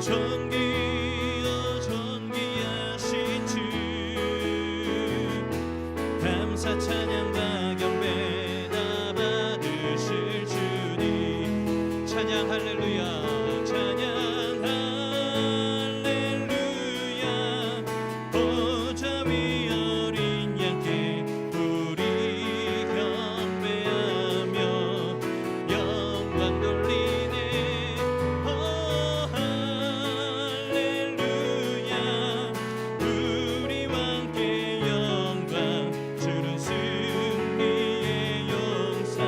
존귀여 존귀하신 주 감사 찬양과 경배 다 받으실 주님 찬양 할렐루야 찬양 할렐루야 보좌 위 어린 양께 우리 경배하며 영광 돌리네 오 할렐루야 우리와 함께 영광 주는 승리의 용사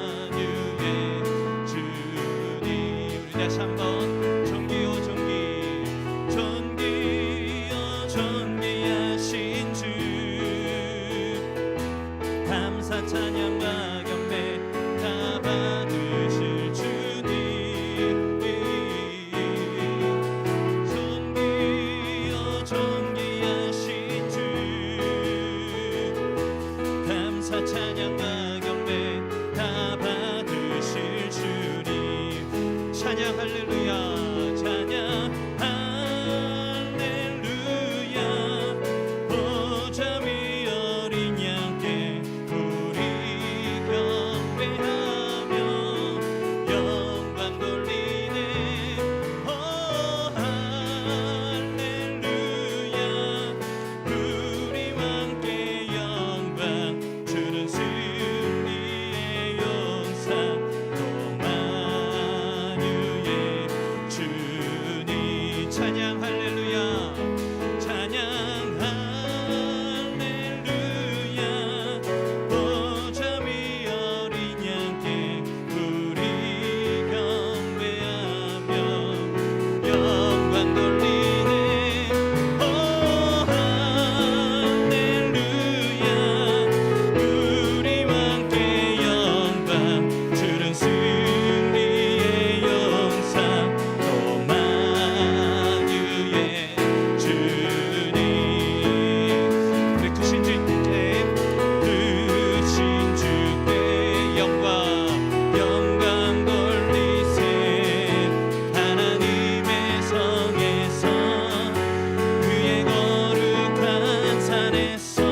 오마뉴엘 주님 우리 다시 한번 존귀요 존귀 존귀요 존귀하신 주 감사 찬양과 경배 다 받으실 주님 존귀요 존귀하신 주 감사 찬양과 경배 다 받으실 주님 찬양 할렐루야 찬양 할렐루야 보좌 위 어린 양께 우리 경배하며 영광 돌리네 오 할렐루야 우리와 함께 영광 주는 승리의 용사 오마뉴엘 주님 찬양 할렐루야 찬양 할렐루야 보좌 위 어린 양께 우리 경배하며 영광 돌리네 오 할렐루야 우리와 함께 영광 주는 승리의 용사 오마뉴엘 주님 우리 크신 주께 크신 주께 영광 영광 돌리세 하나님의 성에서 그의 거룩한 산에서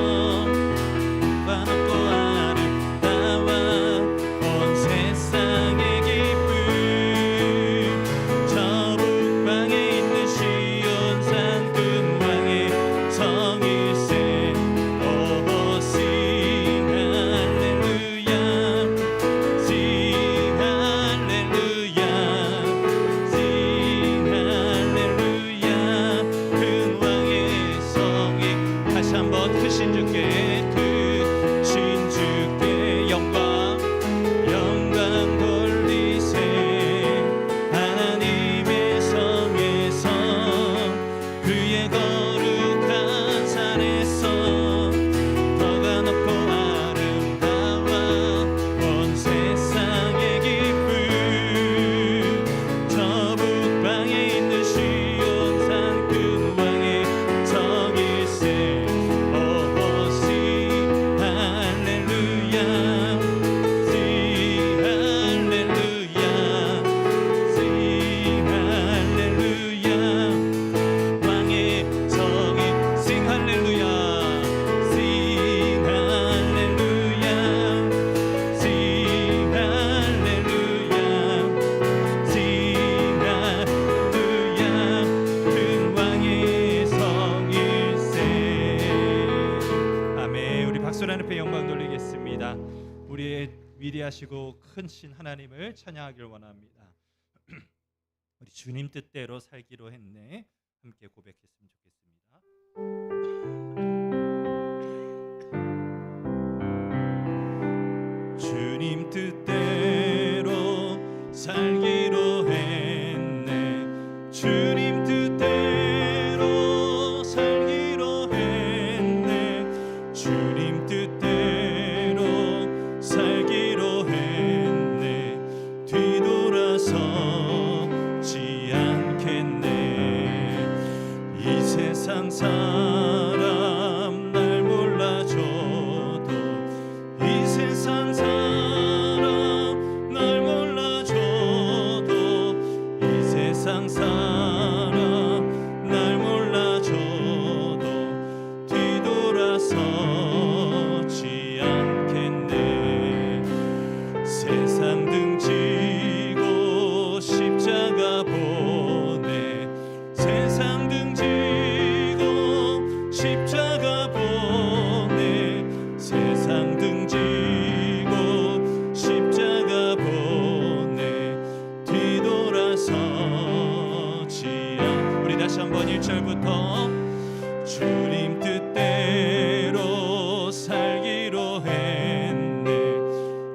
높고 아름다워 온 세상의 기쁨 저 북방에 있는 시온산 근왕의 성일세 오 sing 할렐루야 sing 할렐루야 sing 할렐루야 근왕의 성이 다시 한번 크신 주께 크신 주께 영광 영광 돌리세 하나님의 성에서 그의 거룩한 산에서 너가 높고 아름다워 온 세상의 기쁨 저 북방에 있는 시온산 근왕의 성일세 오 sing 할렐루야 sing 할렐루야 sing 할렐루야 왕의 성이 sing 할렐루야 sing 할렐루야 sing 할렐루야 sing 할렐루야 근왕의 성일세 아멘 우리 박수로 하나님께 영광 돌리겠습니다 우리의 위대하시고 큰 신 하나님을 찬양하길 원합니다 우리 주님 뜻대로 살기로 했네 함께 고백했으면 좋겠습니다 주님 뜻대로 살기로 했네 주님 뜻대로 살기로 했네 주님 뜻대로 살기로 했네 뒤돌아서지 않겠네 이 세상 사람 날 몰라줘도 이 세상 사람 날 몰라줘도 이 십자가 보내 세상 등지고 십자가 보내 세상 등지고 십자가 보내 뒤돌아서지 않. 우리 다시 한번 1절부터 주님 뜻대로 살기로 했네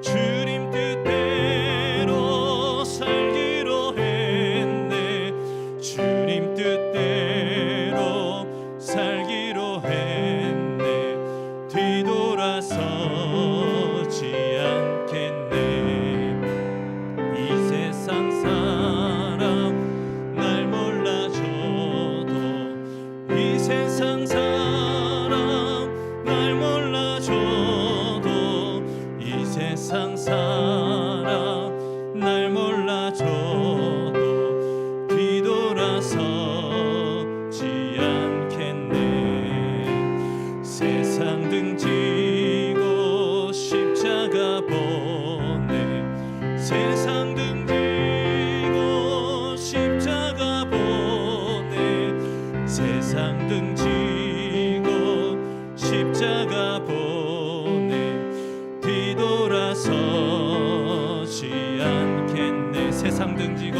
주님 뜻대로 살기로 했네 주님 뜻대로 살기로 했네 뒤돌아서지 않겠네 이 세상 사람 날 몰라줘도 이 세상 사람 날 몰라줘도 이 세상 사람 날 몰라줘도 뒤돌아서지 않겠네 세상 등지고 십자가 보내 세상 등지고 십자가 보내 세상 등지고 십자가 보내 뒤돌아서지 않겠네 세상 등지고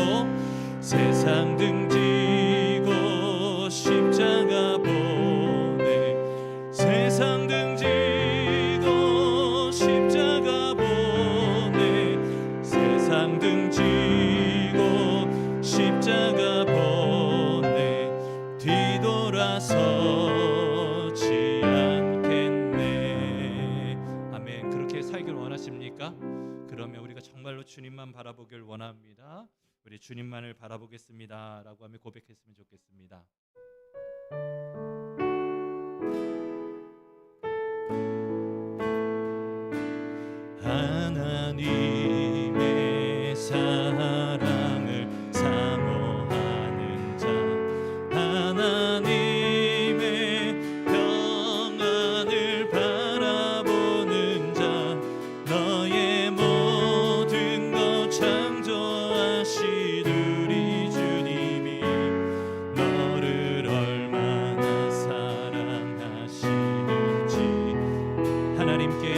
세상 등지고 십자가 보내 세상 등지고 십자가 보내 세상 등지고 십자가 보내 뒤돌아서지 않겠네. 아멘. 그렇게 살길 원하십니까? 그러면 우리가 정말로 주님만 바라보길 원합니다. 우리 주님만을 바라보겠습니다 라고 하며 고백했으면 좋겠습니다. 하나님의 사랑을 사모하는 자 하나님의 평안을 바라보는 자 너의 모든 것 창조하신 우리 주님이 너를 얼마나 사랑하시는지 하나님께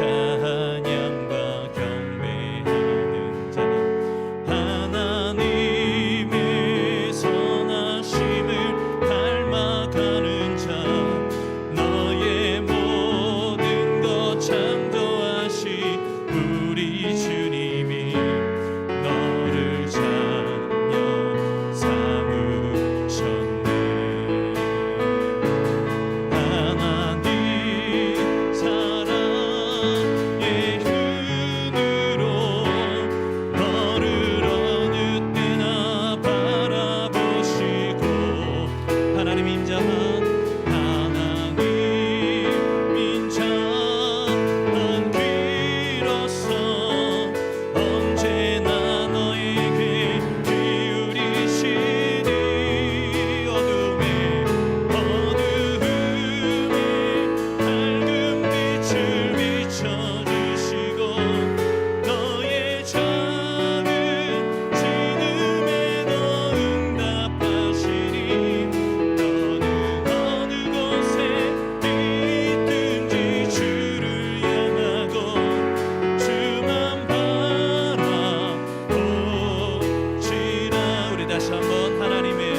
찬양과 경배하는 자 하나님의 선하심을 닮아가는 자 너의 모든 것 창조하신 우리 주님이 너를 자녀 삼으셨네 하나님 사랑의 눈으로 너를 어느 때나 바라보시고 하나님 인자한 하나님 인자한 귀로서 언제나 너에게 기울이시니 어둠에 밝은 빛을 비춰주시고 너의 작은 진음에도 응답하시니 너는 어느 곳에 있든지 주를 향하고 주만 바라보시라 우리 다시 한번 하나님의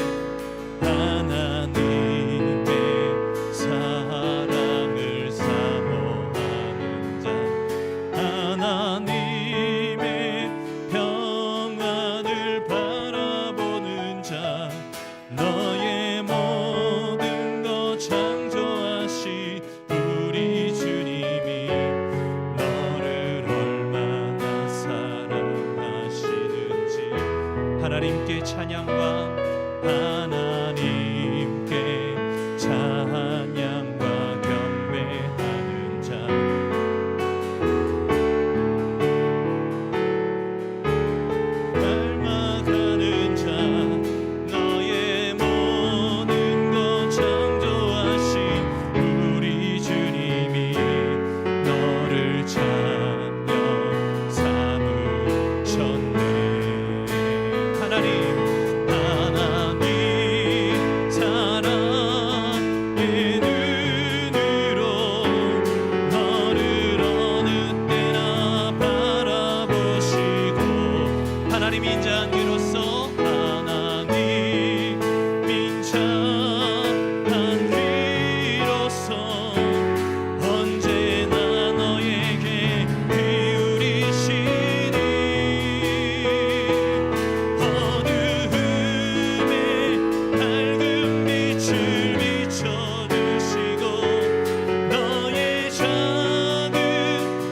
사랑을 사모하는 자 하나님의 평안을 바라보는 자 너의 모든 것 창조하신 우리 주님이 너를 얼마나 사랑하시는지 하나님께 찬양과 하나님께 찬양과 경배하는 자 닮아가는 자 너의 모든 것 창조하신 우리 주님이 너를 자녀 삼으셨네 하나님 인자한 귀로서 하나님 인자한 귀로서 언제나 너에게 기울이시니 어두움에 밝은 빛을 비춰주시고 너의 작은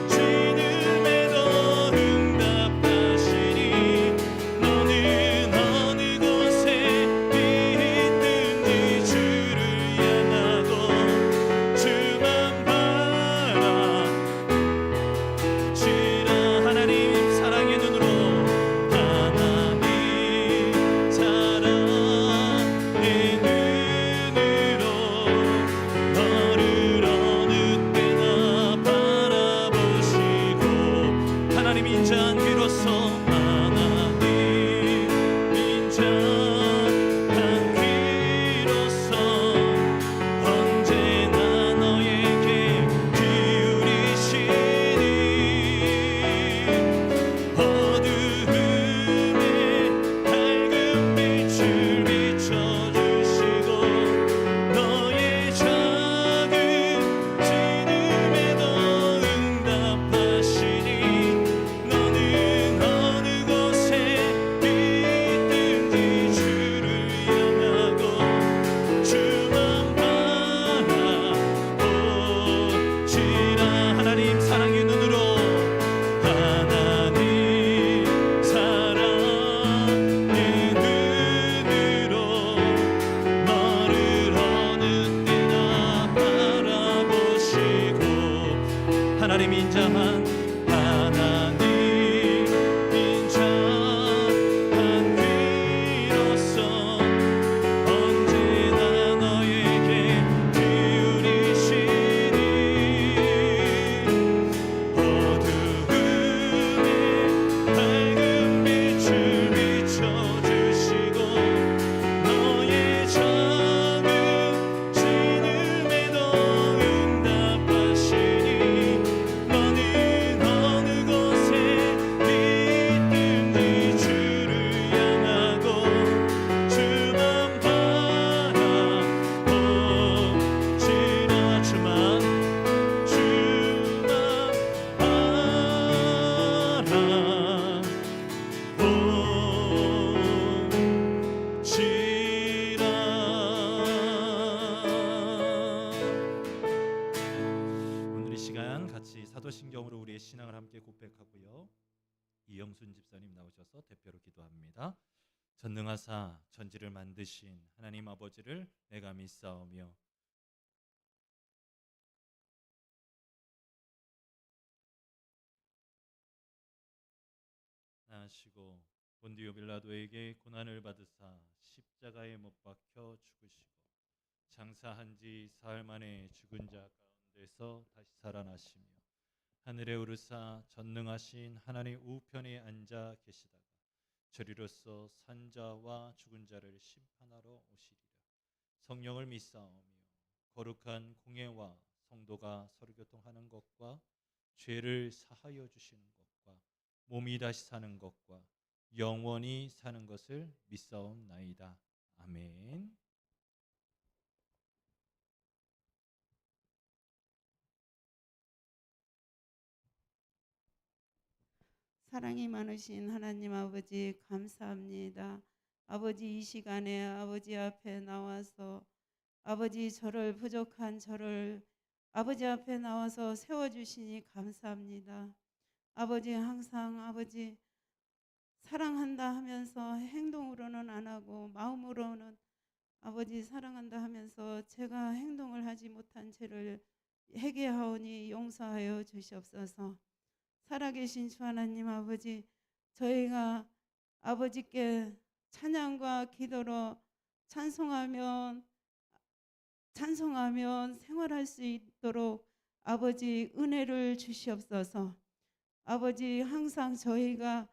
신음에도 응답하시니 너는 어느 곳에 있든지 주를 향하고 주만 바라시라. 하나님 사랑의 눈으로 하나님 사랑의 눈으로 너를 어느 때나 바라보시고 하나님 인자한 귀로서 하나님 인자한 귀로서 언제나 너에게 기울이시니 어두움에 밝은 빛을 비춰주시고 너의 작은 신음에도 응답하시니 너는 어느 곳에 있든지 주를 향하고 주만 바라보시라. 하나님 사랑의 눈으로 하나님 사랑의 눈으로 너를 어느 때나 바라보시고 하나님 인자한 하나님 인자한 귀로서 언제나 너에게 기울이시니 어두움에 밝은 빛을 비춰주시고 너의 작은 신음에도 응답하시니 너는 어느 곳에 있든지 주를 향하고 주만 바라보시라. 주만 오늘 이 시간 같이 사도신경으로 우리의 신앙을 함께 고백하고요. 이영순 집사님 나오셔서 대표로 기도합니다. 전능하사 천지를 만드신 하나님 아버지를 내가 믿사오며 하시고 본디오 빌라도에게 고난을 받으사 십자가에 못 박혀 죽으시고 장사한 지 사흘 만에 죽은 자 가운데서 다시 살아나시며 하늘에 오르사 전능하신 하나님 우편에 앉아 계시다가 저리로서 산자와 죽은 자를 심판하러 오시리라. 성령을 믿사오며 거룩한 공예와 성도가 서로 교통하는 것과 죄를 사하여 주시는 것과 몸이 다시 사는 것과 영원히 사는 것을 믿사옵나이다. 아멘. 사랑이 많으신 하나님 아버지 감사합니다. 아버지 이 시간에 아버지 앞에 나와서 아버지 저를 부족한 저를 아버지 앞에 나와서 세워주시니 감사합니다. 아버지 항상 아버지 사랑한다 하면서 행동으로는 안 하고 마음으로는 아버지 사랑한다 하면서 제가 행동을 하지 못한 죄를 회개하오니 용서하여 주시옵소서. 살아계신 주 하나님 아버지 저희가 아버지께 찬양과 기도로 찬송하면 생활할 수 있도록 아버지 은혜를 주시옵소서. 아버지 항상 저희가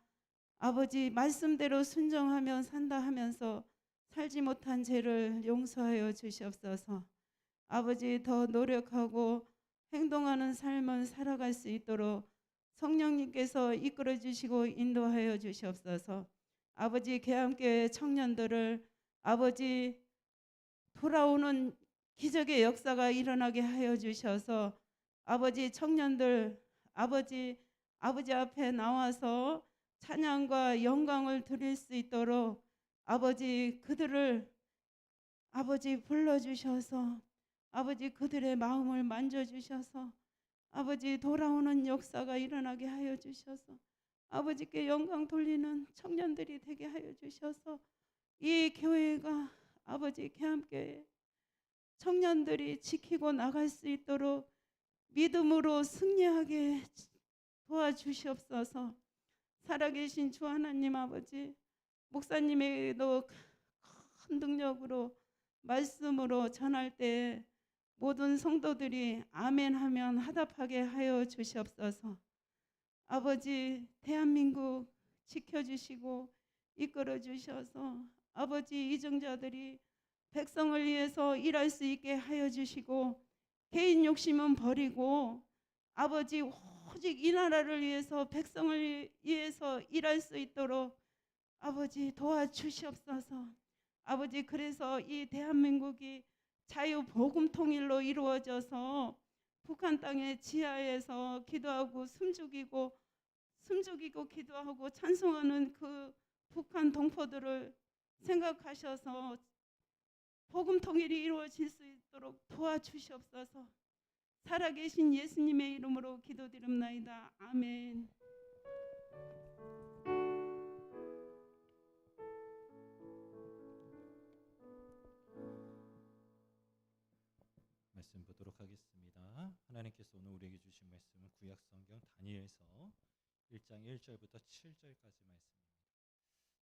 아버지 말씀대로 순종하며 산다 하면서 살지 못한 죄를 용서하여 주시옵소서. 아버지 더 노력하고 행동하는 삶을 살아갈 수 있도록 성령님께서 이끌어 주시고 인도하여 주시옵소서. 아버지 계암교회 청년들을 아버지 돌아오는 기적의 역사가 일어나게 하여 주셔서 아버지 청년들 아버지 앞에 나와서 찬양과 영광을 드릴 수 있도록 아버지 그들을 아버지 불러주셔서 아버지 그들의 마음을 만져주셔서 아버지 돌아오는 역사가 일어나게 하여 주셔서 아버지께 영광 돌리는 청년들이 되게 하여 주셔서 이 교회가 아버지 계암교회 청년들이 지키고 나갈 수 있도록 믿음으로 승리하게 도와주시옵소서. 살아계신 주 하나님 아버지, 목사님에게도 큰 능력으로 말씀으로 전할 때 모든 성도들이 아멘 하면 화답하게 하여 주시옵소서. 아버지 대한민국 지켜주시고 이끌어 주셔서 아버지 이정자들이 백성을 위해서 일할 수 있게 하여 주시고 개인 욕심은 버리고 아버지 오직 이 나라를 위해서 백성을 위해서 일할 수 있도록 아버지 도와주시옵소서. 아버지 그래서 이 대한민국이 자유 복음 통일로 이루어져서 북한 땅의 지하에서 기도하고 숨죽이고 기도하고 찬송하는 그 북한 동포들을 생각하셔서 복음 통일이 이루어질 수 있도록 도와주시옵소서. 살아계신 예수님의 이름으로 기도드립나이다. 아멘. 말씀 보도록 하겠습니다. 하나님께서 오늘 우리에게 주신 말씀은 구약성경 다니엘서 1장 1절부터 7절까지 말씀입니다.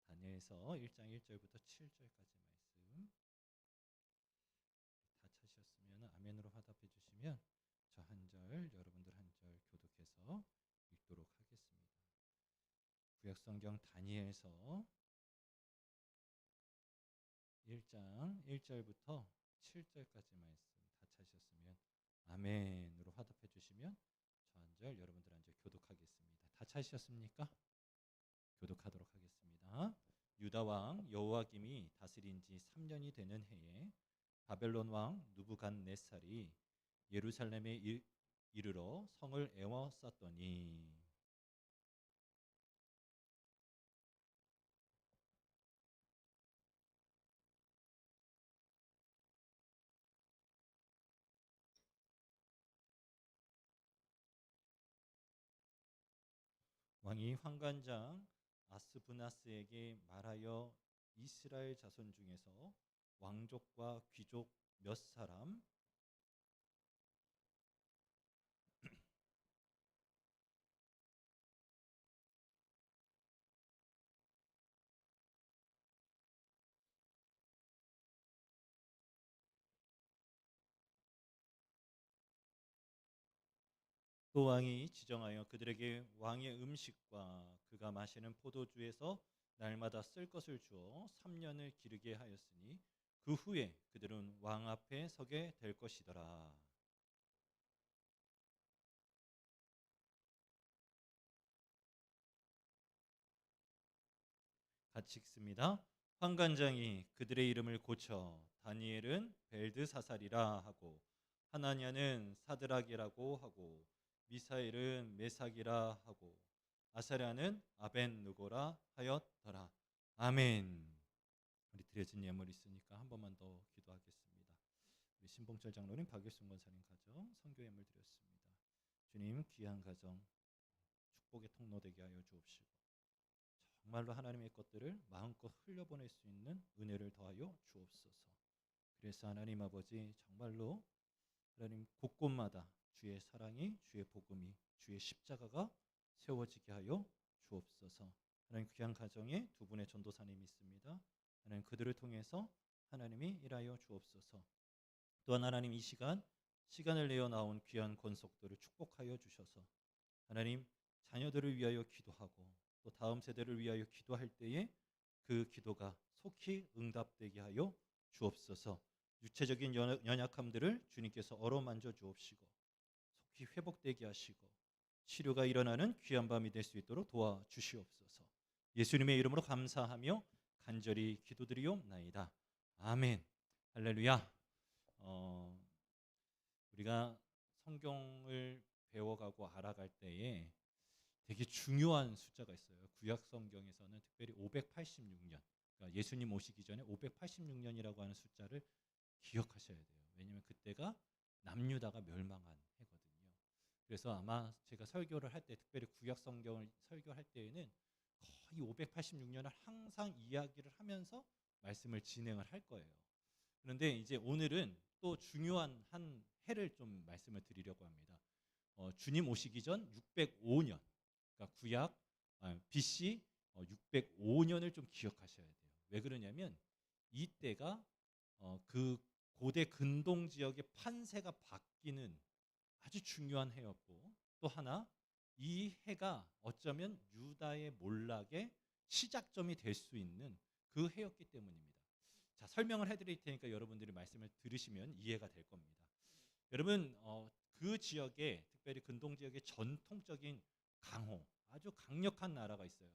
다니엘서 1장 1절부터 7절까지 말씀. 다 찾으셨으면 아멘으로 화답해 주시면 저 한 절, 여러분들 한 절 교독해서 읽도록 하겠습니다. 구약성경 다니엘서 1장 1절부터 7절까지 말씀 다 찾으셨으면 아멘으로 화답해 주시면 저 한 절, 여러분들 한 절 교독하겠습니다. 다 찾으셨습니까? 교독하도록 하겠습니다. 유다 왕 여호야김이 다스린 지 3년이 되는 해에 바벨론 왕 느부갓네살이 예루살렘에 이르러 성을 에워쌌더니 왕이 환관장 아스부나스에게 말하여 이스라엘 자손 중에서 왕족과 귀족 몇 사람 또 왕이 지정하여 그들에게 왕의 음식과 그가 마시는 포도주에서 날마다 쓸 것을 주어 3년을 기르게 하였으니 그 후에 그들은 왕 앞에 서게 될 것이더라. 같이 읽습니다. 환관장이 그들의 이름을 고쳐 다니엘은 벨드사살이라 하고 하나냐는 사드락이라고 하고 미사엘은 메삭이라 하고 아사랴는 아벤느고라 하였더라. 아멘. 우리 드려진 예물이 있으니까 한 번만 더 기도하겠습니다. 우리 신봉철 장로님, 박일순 권사님 가정 선교 예물 드렸습니다. 주님 귀한 가정 축복의 통로 되게 하여 주옵시고 정말로 하나님의 것들을 마음껏 흘려보낼 수 있는 은혜를 더하여 주옵소서. 그래서 하나님 아버지 정말로 하나님 곳곳마다 주의 사랑이, 주의 복음이, 주의 십자가가 세워지게 하여 주옵소서. 하나님 귀한 가정에 두 분의 전도사님이 있습니다. 하나님 그들을 통해서 하나님이 일하여 주옵소서. 또한 하나님 이 시간을 내어 나온 귀한 권속들을 축복하여 주셔서 하나님 자녀들을 위하여 기도하고 또 다음 세대를 위하여 기도할 때에 그 기도가 속히 응답되게 하여 주옵소서. 육체적인 연약함들을 주님께서 어루만져 주옵시고 속히 회복되게 하시고 치료가 일어나는 귀한 밤이 될 수 있도록 도와주시옵소서. 예수님의 이름으로 감사하며 간절히 기도드리옵나이다. 아멘. 할렐루야. 우리가 성경을 배워가고 알아갈 때에 되게 중요한 숫자가 있어요. 구약 성경에서는 특별히 586년, 그러니까 예수님 오시기 전에 586년이라고 하는 숫자를 기억하셔야 돼요. 왜냐하면 그때가 남유다가 멸망한 해거든요. 그래서 아마 제가 설교를 할 때, 특별히 구약 성경을 설교할 때에는 거의 586년을 항상 이야기를 하면서 말씀을 진행을 할 거예요. 그런데 이제 오늘은 또 중요한 한 해를 좀 말씀을 드리려고 합니다. 주님 오시기 전 605년, 그러니까 구약 BC 605년을 좀 기억하셔야 돼요. 왜 그러냐면 이때가 그 고대 근동 지역의 판세가 바뀌는 아주 중요한 해였고, 또 하나 이 해가 어쩌면 유다의 몰락의 시작점이 될 수 있는 그 해였기 때문입니다. 자, 설명을 해드릴 테니까 여러분들이 말씀을 들으시면 이해가 될 겁니다. 여러분, 그 지역에, 특별히 근동 지역의 전통적인 강호, 아주 강력한 나라가 있어요.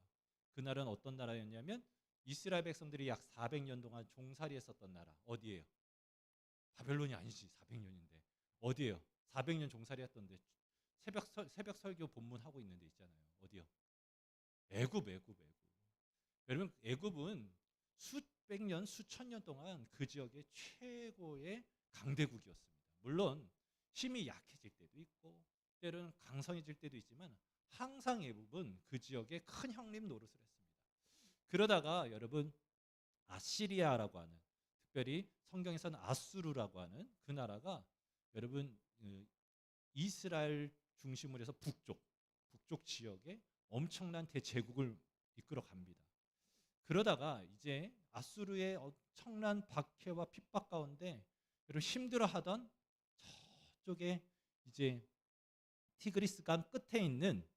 그 나라는 어떤 나라였냐면 이스라엘 백성들이 약 400년 동안 종살이했었던 나라. 어디예요? 바벨론이 아니지. 400년인데 어디예요? 400년 종살이했던데 새벽 설교 본문 하고 있는 데 있잖아요. 어디요? 애굽. 여러분, 애굽은 수백 년, 수천 년 동안 그 지역의 최고의 강대국이었습니다. 물론 힘이 약해질 때도 있고 때로는 강성해질 때도 있지만 항상 애굽은 그 지역의 큰 형님 노릇을 했습니다. 그러다가 여러분, 아시리아라고 하는, 특별히 성경에서는 아수르라고 하는 그 나라가 여러분 이스라엘 중심으로 해서 북쪽 지역에 엄청난 대제국을 이끌어 갑니다. 그러다가 이제 아수르의 엄청난 박해와 핍박 가운데 여러분 힘들어하던 저쪽에 이제 티그리스강 끝에 있는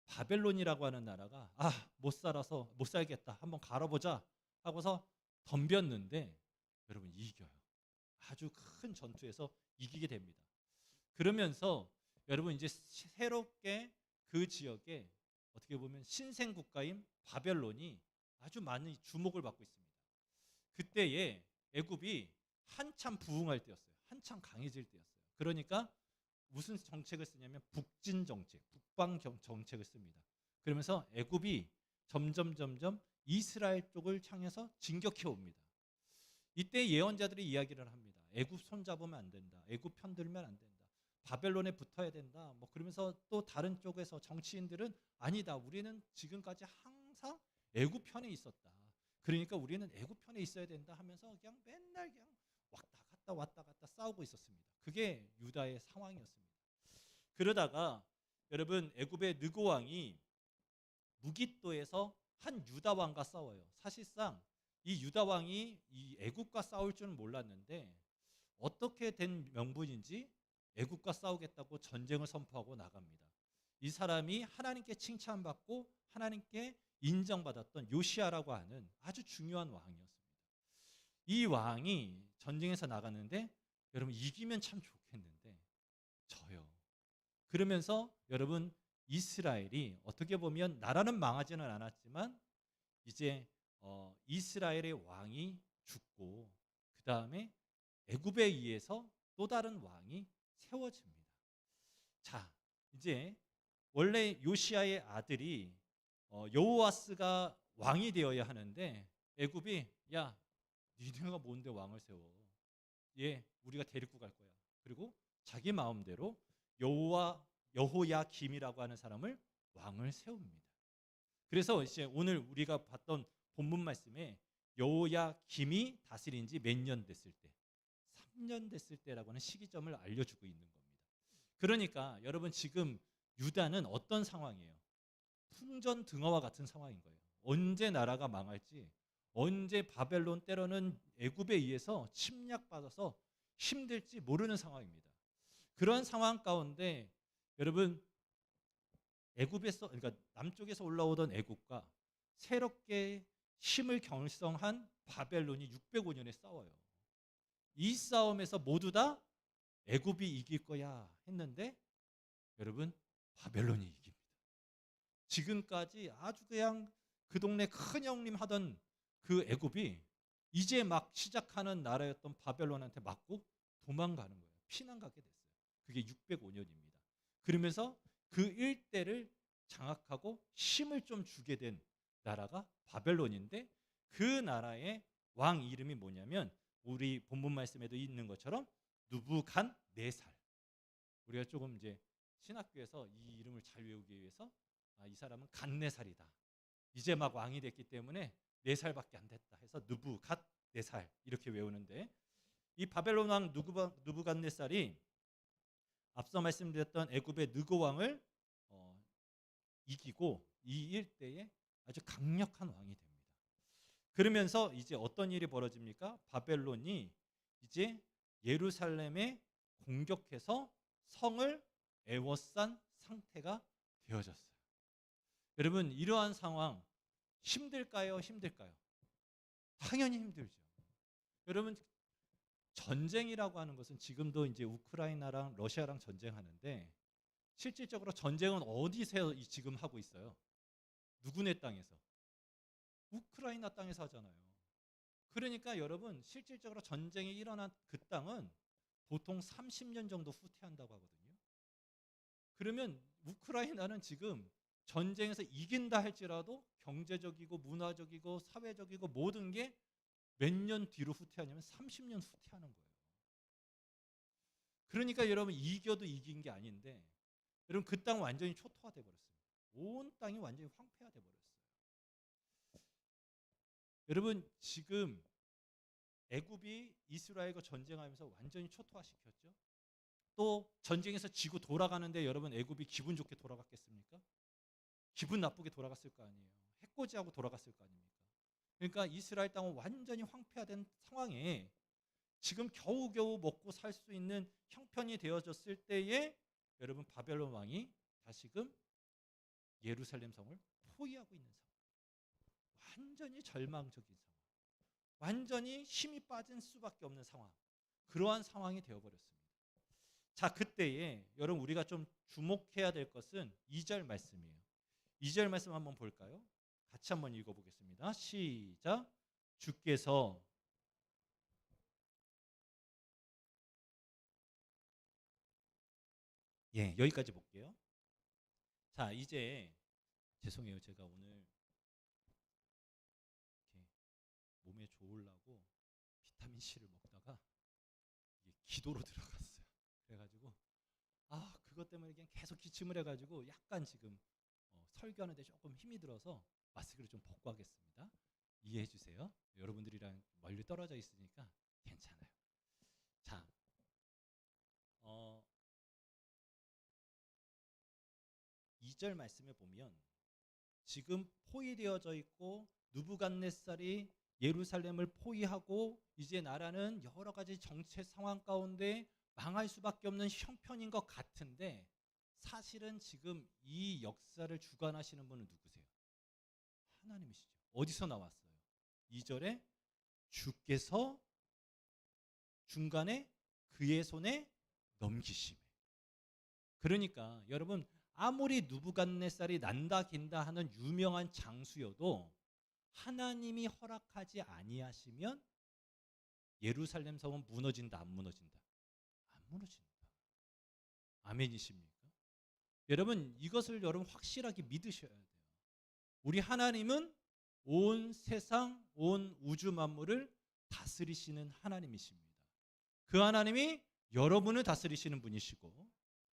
바벨론이라고 하는 나라가 못 살겠다, 한번 갈아보자 하고서 덤볐는데 여러분 이겨요. 아주 큰 전투에서 이기게 됩니다. 그러면서 여러분 이제 새롭게 그 지역에 어떻게 보면 신생 국가인 바벨론이 아주 많은 주목을 받고 있습니다. 그때에 애굽이 한참 부흥할 때였어요. 한참 강해질 때였어요. 그러니까 무슨 정책을 쓰냐면 북진 정책, 북방 정책을 씁니다. 그러면서 애굽이 점점 이스라엘 쪽을 향해서 진격해 옵니다. 이때 예언자들이 이야기를 합니다. 애굽 손잡으면 안 된다. 애굽 편들면 안 된다. 바벨론에 붙어야 된다. 뭐 그러면서 또 다른 쪽에서 정치인들은 아니다. 우리는 지금까지 항상 애굽 편에 있었다. 그러니까 우리는 애굽 편에 있어야 된다 하면서 그냥 맨날 그냥 왔다 갔다 싸우고 있었습니다. 그게 유다의 상황이었습니다. 그러다가 여러분 애굽의 느고 왕이 무깃도에서 한 유다 왕과 싸워요. 사실상 이 유다 왕이 이 애굽과 싸울 줄은 몰랐는데 어떻게 된 명분인지 애굽과 싸우겠다고 전쟁을 선포하고 나갑니다. 이 사람이 하나님께 칭찬받고 하나님께 인정받았던 요시아라고 하는 아주 중요한 왕이었습니다. 이 왕이 전쟁에서 나갔는데 여러분 이기면 참 좋겠는데 져요. 그러면서 여러분 이스라엘이 어떻게 보면 나라는 망하지는 않았지만 이제 이스라엘의 왕이 죽고 그 다음에 애굽에 의해서 또 다른 왕이 세워집니다. 자, 이제 원래 요시아의 아들이 여호와스가 왕이 되어야 하는데 애굽이 야, 니네가 뭔데 왕을 세워? 우리가 데리고 갈 거야. 그리고 자기 마음대로 여호야김이라고 하는 사람을 왕을 세웁니다. 그래서 이제 오늘 우리가 봤던 본문 말씀에 여호야김이 다스린 지 몇 년 됐을 때, 3년 됐을 때라고 하는 시기점을 알려주고 있는 겁니다. 그러니까 여러분 지금 유다는 어떤 상황이에요? 풍전등화와 같은 상황인 거예요. 언제 나라가 망할지, 언제 바벨론 때로는 애굽에 의해서 침략받아서 힘들지 모르는 상황입니다. 그런 상황 가운데 여러분 애굽에서, 그러니까 남쪽에서 올라오던 애굽과 새롭게 힘을 결성한 바벨론이 605년에 싸워요. 이 싸움에서 모두 다 애굽이 이길 거야 했는데 여러분 바벨론이 이깁니다. 지금까지 아주 그냥 그 동네 큰 형님 하던 그 애굽이 이제 막 시작하는 나라였던 바벨론한테 맞고 도망가는 거예요. 피난 가게 됐어요. 그게 605년입니다. 그러면서 그 일대를 장악하고 힘을 좀 주게 된 나라가 바벨론인데, 그 나라의 왕 이름이 뭐냐면 우리 본문 말씀에도 있는 것처럼 누부갓네살. 우리가 조금 이제 신학교에서 이 이름을 잘 외우기 위해서 이 사람은 갓네살이다, 이제 막 왕이 됐기 때문에 4살밖에 안 됐다 해서 누부갓네살 이렇게 외우는데, 이 바벨론 왕 누부갓네살이 앞서 말씀드렸던 애굽의 느고 왕을 이기고 이 일대에 아주 강력한 왕이 됩니다. 그러면서 이제 어떤 일이 벌어집니까? 바벨론이 이제 예루살렘에 공격해서 성을 에워싼 상태가 되어졌어요. 여러분, 이러한 상황 힘들까요? 힘들까요? 당연히 힘들죠. 여러분, 전쟁이라고 하는 것은 지금도 이제 우크라이나랑 러시아랑 전쟁하는데, 실질적으로 전쟁은 어디서 지금 하고 있어요? 누구네 땅에서? 우크라이나 땅에서 하잖아요. 그러니까 여러분, 실질적으로 전쟁이 일어난 그 땅은 보통 30년 정도 후퇴한다고 하거든요. 그러면 우크라이나는 지금 전쟁에서 이긴다 할지라도 경제적이고 문화적이고 사회적이고 모든 게 몇 년 뒤로 후퇴하냐면 30년 후퇴하는 거예요. 그러니까 여러분, 이겨도 이긴 게 아닌데, 여러분 그 땅 완전히 초토화돼 버렸습니다. 온 땅이 완전히 황폐화돼 버렸어요. 여러분, 지금 애굽이 이스라엘과 전쟁하면서 완전히 초토화시켰죠. 또 전쟁에서 지고 돌아가는데 여러분, 애굽이 기분 좋게 돌아갔겠습니까? 기분 나쁘게 돌아갔을 거 아니에요. 해코지하고 돌아갔을 거 아닙니까? 그러니까 이스라엘 땅은 완전히 황폐화된 상황에 지금 겨우겨우 먹고 살 수 있는 형편이 되어졌을 때에 여러분, 바벨론 왕이 다시금 예루살렘 성을 포위하고 있는 상황. 완전히 절망적인 상황. 완전히 힘이 빠진 수밖에 없는 상황. 그러한 상황이 되어버렸습니다. 자, 그때에 여러분, 우리가 좀 주목해야 될 것은 2절 말씀이에요. 2절 말씀 한번 볼까요? 같이 한번 읽어보겠습니다. 시작. 주께서 여기까지 볼게요. 자, 이제 죄송해요. 제가 오늘 이렇게 몸에 좋으려고 비타민 C를 먹다가 이게 기도로 들어갔어요. 그래가지고 그것 때문에 그냥 계속 기침을 해가지고 약간 지금 설교하는데 조금 힘이 들어서 마스크를 좀 벗고 하겠습니다. 이해해 주세요. 여러분들이랑 멀리 떨어져 있으니까 괜찮아요. 자, 2절 말씀에 보면 지금 포위되어져 있고 느부갓네살이 예루살렘을 포위하고 이제 나라는 여러 가지 정체 상황 가운데 망할 수밖에 없는 형편인 것 같은데, 사실은 지금 이 역사를 주관하시는 분은 누구세요? 하나님이시죠. 어디서 나왔어요? 2절에 주께서 중간에 그의 손에 넘기심에. 그러니까 여러분, 아무리 느부갓네살이 난다 긴다 하는 유명한 장수여도 하나님이 허락하지 아니하시면 예루살렘 성은 무너진다, 안 무너진다? 안 무너진다. 아멘이십니까? 여러분, 이것을 여러분 확실하게 믿으셔야 돼요. 우리 하나님은 온 세상, 온 우주 만물을 다스리시는 하나님이십니다. 그 하나님이 여러분을 다스리시는 분이시고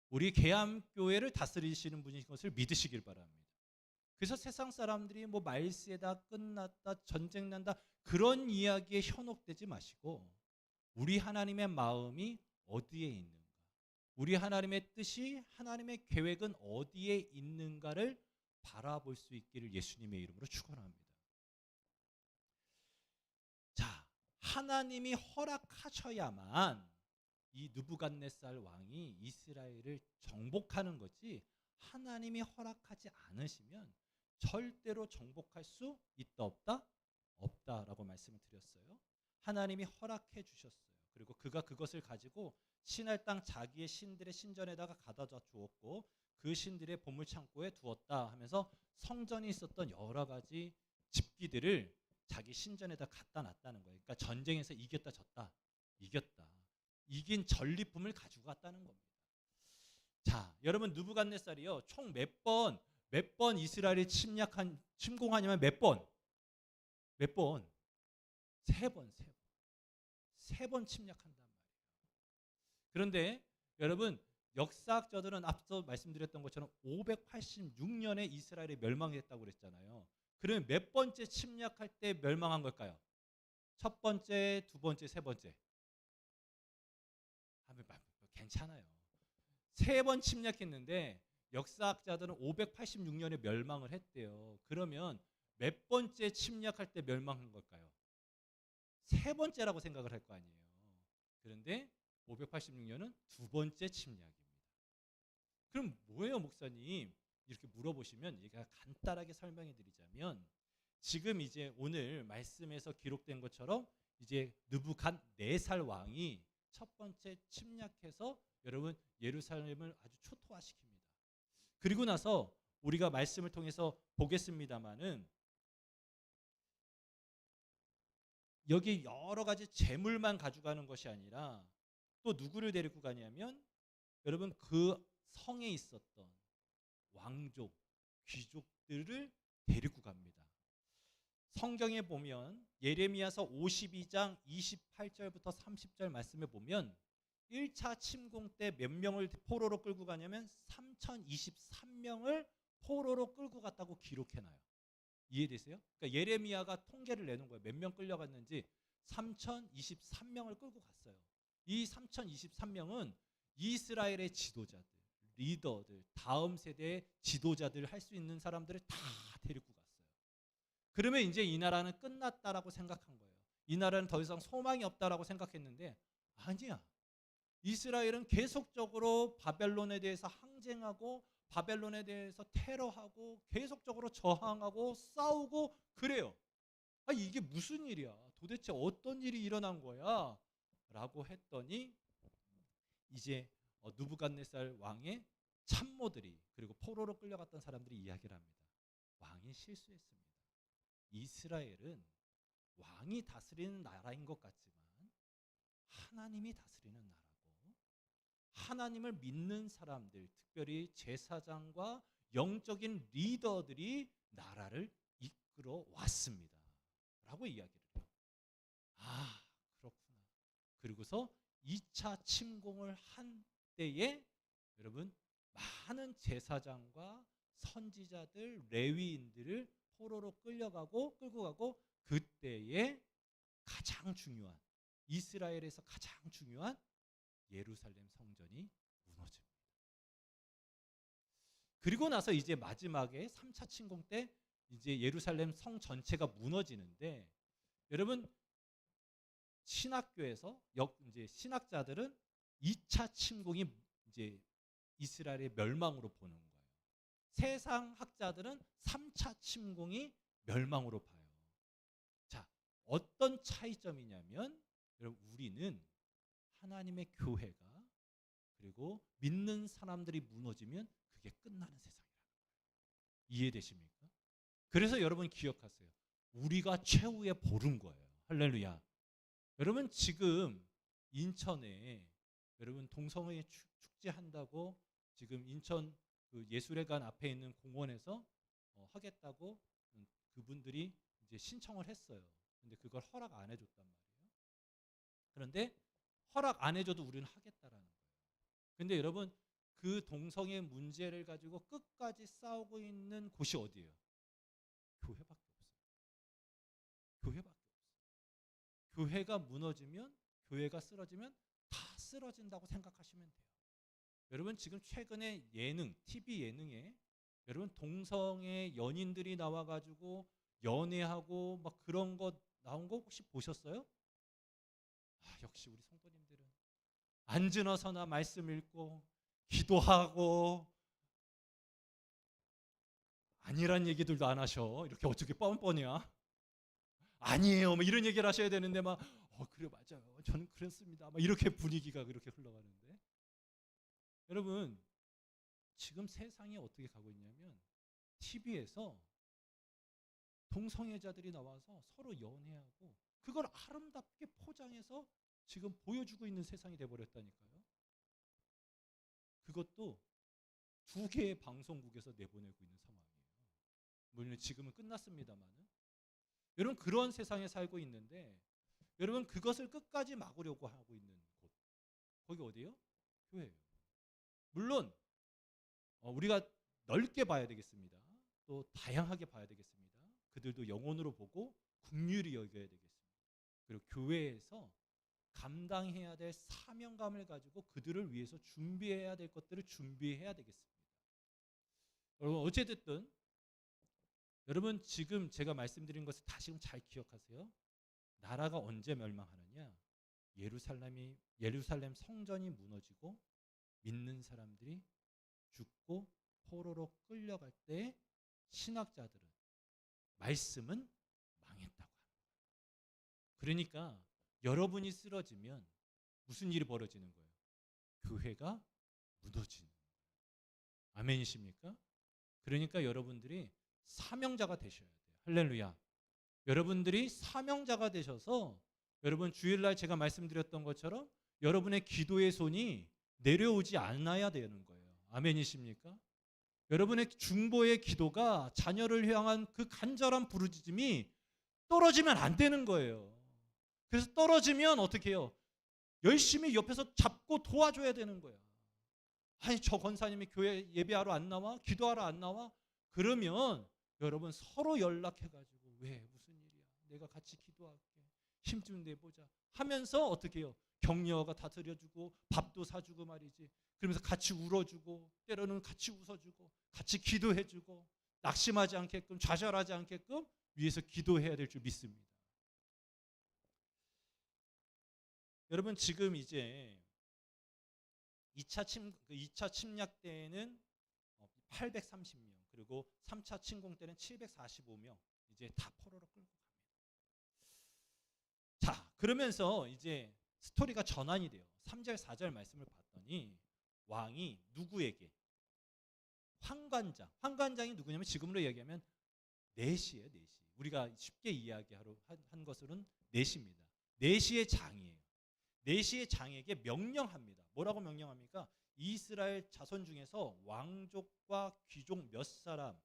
우리 계암교회를 다스리시는 분인 것을 믿으시길 바랍니다. 그래서 세상 사람들이 뭐 말세다, 끝났다, 전쟁 난다 그런 이야기에 현혹되지 마시고 우리 하나님의 마음이 어디에 있는가, 우리 하나님의 뜻이, 하나님의 계획은 어디에 있는가를 바라볼 수 있기를 예수님의 이름으로 축원합니다. 자, 하나님이 허락하셔야만 이 느부갓네살 왕이 이스라엘을 정복하는 거지, 하나님이 허락하지 않으시면 절대로 정복할 수 있다 없다? 없다라고 말씀을 드렸어요. 하나님이 허락해 주셨어요. 그리고 그가 그것을 가지고 신할 땅 자기의 신들의 신전에다가 가져다 주었고 그 신들의 보물 창고에 두었다 하면서 성전에 있었던 여러 가지 집기들을 자기 신전에다 갖다 놨다는 거예요. 그러니까 전쟁에서 이겼다 졌다, 이겼다, 이긴 전리품을 가지고 갔다는 겁니다. 자, 여러분 느부갓네살이요 총 몇 번 이스라엘이 침공하냐면 몇 번? 세 번 침략한단 말이에요. 그런데 여러분 역사학자들은 앞서 말씀드렸던 것처럼 586년에 이스라엘이 멸망했다고 그랬잖아요. 그러면 몇 번째 침략할 때 멸망한 걸까요? 첫 번째, 두 번째, 세 번째. 괜찮아요. 세 번 침략했는데 역사학자들은 586년에 멸망을 했대요. 그러면 몇 번째 침략할 때 멸망한 걸까요? 세 번째라고 생각을 할 거 아니에요. 그런데 586년은 두 번째 침략입니다. 그럼 뭐예요, 목사님? 이렇게 물어보시면 얘가 간단하게 설명해 드리자면 지금 이제 오늘 말씀에서 기록된 것처럼 이제 느부갓네살 왕이 첫 번째 침략해서 여러분 예루살렘을 아주 초토화시킵니다. 그리고 나서 우리가 말씀을 통해서 보겠습니다마는 여기 여러 가지 재물만 가져가는 것이 아니라 또 누구를 데리고 가냐면 여러분 그 성에 있었던 왕족, 귀족들을 데리고 갑니다. 성경에 보면 예레미야서 52장 28절부터 30절 말씀에 보면 1차 침공 때 몇 명을 포로로 끌고 가냐면 3023명을 포로로 끌고 갔다고 기록해놔요. 이해되세요? 그러니까 예레미야가 통계를 내는 거예요. 몇 명 끌려갔는지 3023명을 끌고 갔어요. 이 3023명은 이스라엘의 지도자들, 리더들, 다음 세대의 지도자들 할 수 있는 사람들을 다 데리고 갔어요. 그러면 이제 이 나라는 끝났다라고 생각한 거예요. 이 나라는 더 이상 소망이 없다라고 생각했는데 아니야. 이스라엘은 계속적으로 바벨론에 대해서 항쟁하고 바벨론에 대해서 테러하고 계속적으로 저항하고 싸우고 그래요. 아, 이게 무슨 일이야? 도대체 어떤 일이 일어난 거야? 라고 했더니 이제 느부갓네살 왕의 참모들이 그리고 포로로 끌려갔던 사람들이 이야기를 합니다. 왕이 실수했습니다. 이스라엘은 왕이 다스리는 나라인 것 같지만 하나님이 다스리는 나라고 하나님을 믿는 사람들, 특별히 제사장과 영적인 리더들이 나라를 이끌어 왔습니다. 라고 이야기를 해요. 아, 그렇구나. 그리고서 2차 침공을 한 때에 여러분 많은 제사장과 선지자들, 레위인들을 포로로 끌고 가고 그때에 가장 중요한 이스라엘에서 가장 중요한 예루살렘 성전이 무너집니다. 그리고 나서 이제 마지막에 3차 침공 때 이제 예루살렘 성 전체가 무너지는데 여러분 신학교에서 이제 신학자들은 2차 침공이 이제 이스라엘의 멸망으로 보는 거예요. 세상 학자들은 3차 침공이 멸망으로 봐요. 자, 어떤 차이점이냐면 여러분 우리는 하나님의 교회가 그리고 믿는 사람들이 무너지면 그게 끝나는 세상이라는 거예요. 이해되십니까? 그래서 여러분 기억하세요. 우리가 최후의 보른 거예요. 할렐루야. 여러분 지금 인천에 여러분 동성애 축제한다고 지금 인천 그 예술회관 앞에 있는 공원에서 하겠다고 그분들이 이제 신청을 했어요. 근데 그걸 허락 안 해줬단 말이에요. 그런데 허락 안 해줘도 우리는 하겠다라는 거예요. 근데 여러분 그 동성애 문제를 가지고 끝까지 싸우고 있는 곳이 어디예요? 교회밖에 없어요. 교회밖에 없어요. 교회가 무너지면 교회가 쓰러지면 다 쓰러진다고 생각하시면 돼요. 여러분 지금 최근에 예능, TV 예능에 여러분 동성애 연인들이 나와가지고 연애하고 막 그런 거 나온 거 혹시 보셨어요? 아, 역시 우리 성도님들은 앉으나 서나 말씀 읽고 기도하고 아니란 얘기들도 안 하셔. 이렇게 어떻게 뻔뻔이야? 아니에요. 뭐 이런 얘기를 하셔야 되는데 막 그래 맞아요. 저는 그랬습니다. 막 이렇게 분위기가 그렇게 흘러가는데 여러분 지금 세상이 어떻게 가고 있냐면 TV에서 동성애자들이 나와서 서로 연애하고 그걸 아름답게 포장해서 지금 보여주고 있는 세상이 돼버렸다니까요. 그것도 2개의 방송국에서 내보내고 있는 상황이에요. 물론 지금은 끝났습니다만은. 여러분 그런 세상에 살고 있는데 여러분 그것을 끝까지 막으려고 하고 있는 곳. 거기 어디예요? 교회예요. 물론 우리가 넓게 봐야 되겠습니다. 또 다양하게 봐야 되겠습니다. 그들도 영혼으로 보고 긍휼히 여겨야 되겠습니다. 그리고 교회에서 감당해야 될 사명감을 가지고 그들을 위해서 준비해야 될 것들을 준비해야 되겠습니다. 여러분 어찌됐든 여러분 지금 제가 말씀드린 것을 다시금 잘 기억하세요. 나라가 언제 멸망하느냐? 예루살렘 성전이 무너지고 믿는 사람들이 죽고 포로로 끌려갈 때 신학자들은 말씀은 망했다고 합니다. 그러니까 여러분이 쓰러지면 무슨 일이 벌어지는 거예요? 교회가 무너지는 거예요. 아멘이십니까? 그러니까 여러분들이 사명자가 되셔야 돼요. 할렐루야. 여러분들이 사명자가 되셔서 여러분 주일날 제가 말씀드렸던 것처럼 여러분의 기도의 손이 내려오지 않아야 되는 거예요. 아멘이십니까? 여러분의 중보의 기도가 자녀를 향한 그 간절한 부르짖음이 떨어지면 안 되는 거예요. 그래서 떨어지면 어떻게 해요? 열심히 옆에서 잡고 도와줘야 되는 거야. 아니 저 권사님이 교회 예배하러 안 나와? 기도하러 안 나와? 그러면 여러분 서로 연락해가지고 왜 무슨 일이야? 내가 같이 기도할게. 힘 좀 내보자 하면서 어떻게 해요? 격려가 다 드려주고 밥도 사주고 말이지. 그러면서 같이 울어주고 때로는 같이 웃어주고 같이 기도해주고 낙심하지 않게끔 좌절하지 않게끔 위해서 기도해야 될 줄 믿습니다. 여러분 지금 이제 2차 침략 때에는 830명 그리고 3차 침공 때는 745명 이제 다 포로로 끌고 갑니다. 자 그러면서 이제 스토리가 전환이 돼요. 3절 4절 말씀을 봤더니 왕이 누구에게? 황관장이 누구냐면 지금으로 얘기하면 내시예요. 내시. 우리가 쉽게 이야기하러 한 것으로는 내시입니다. 내시의 장이에요. 내시의 장에게 명령합니다. 뭐라고 명령합니까? 이스라엘 자손 중에서 왕족과 귀족 몇 사람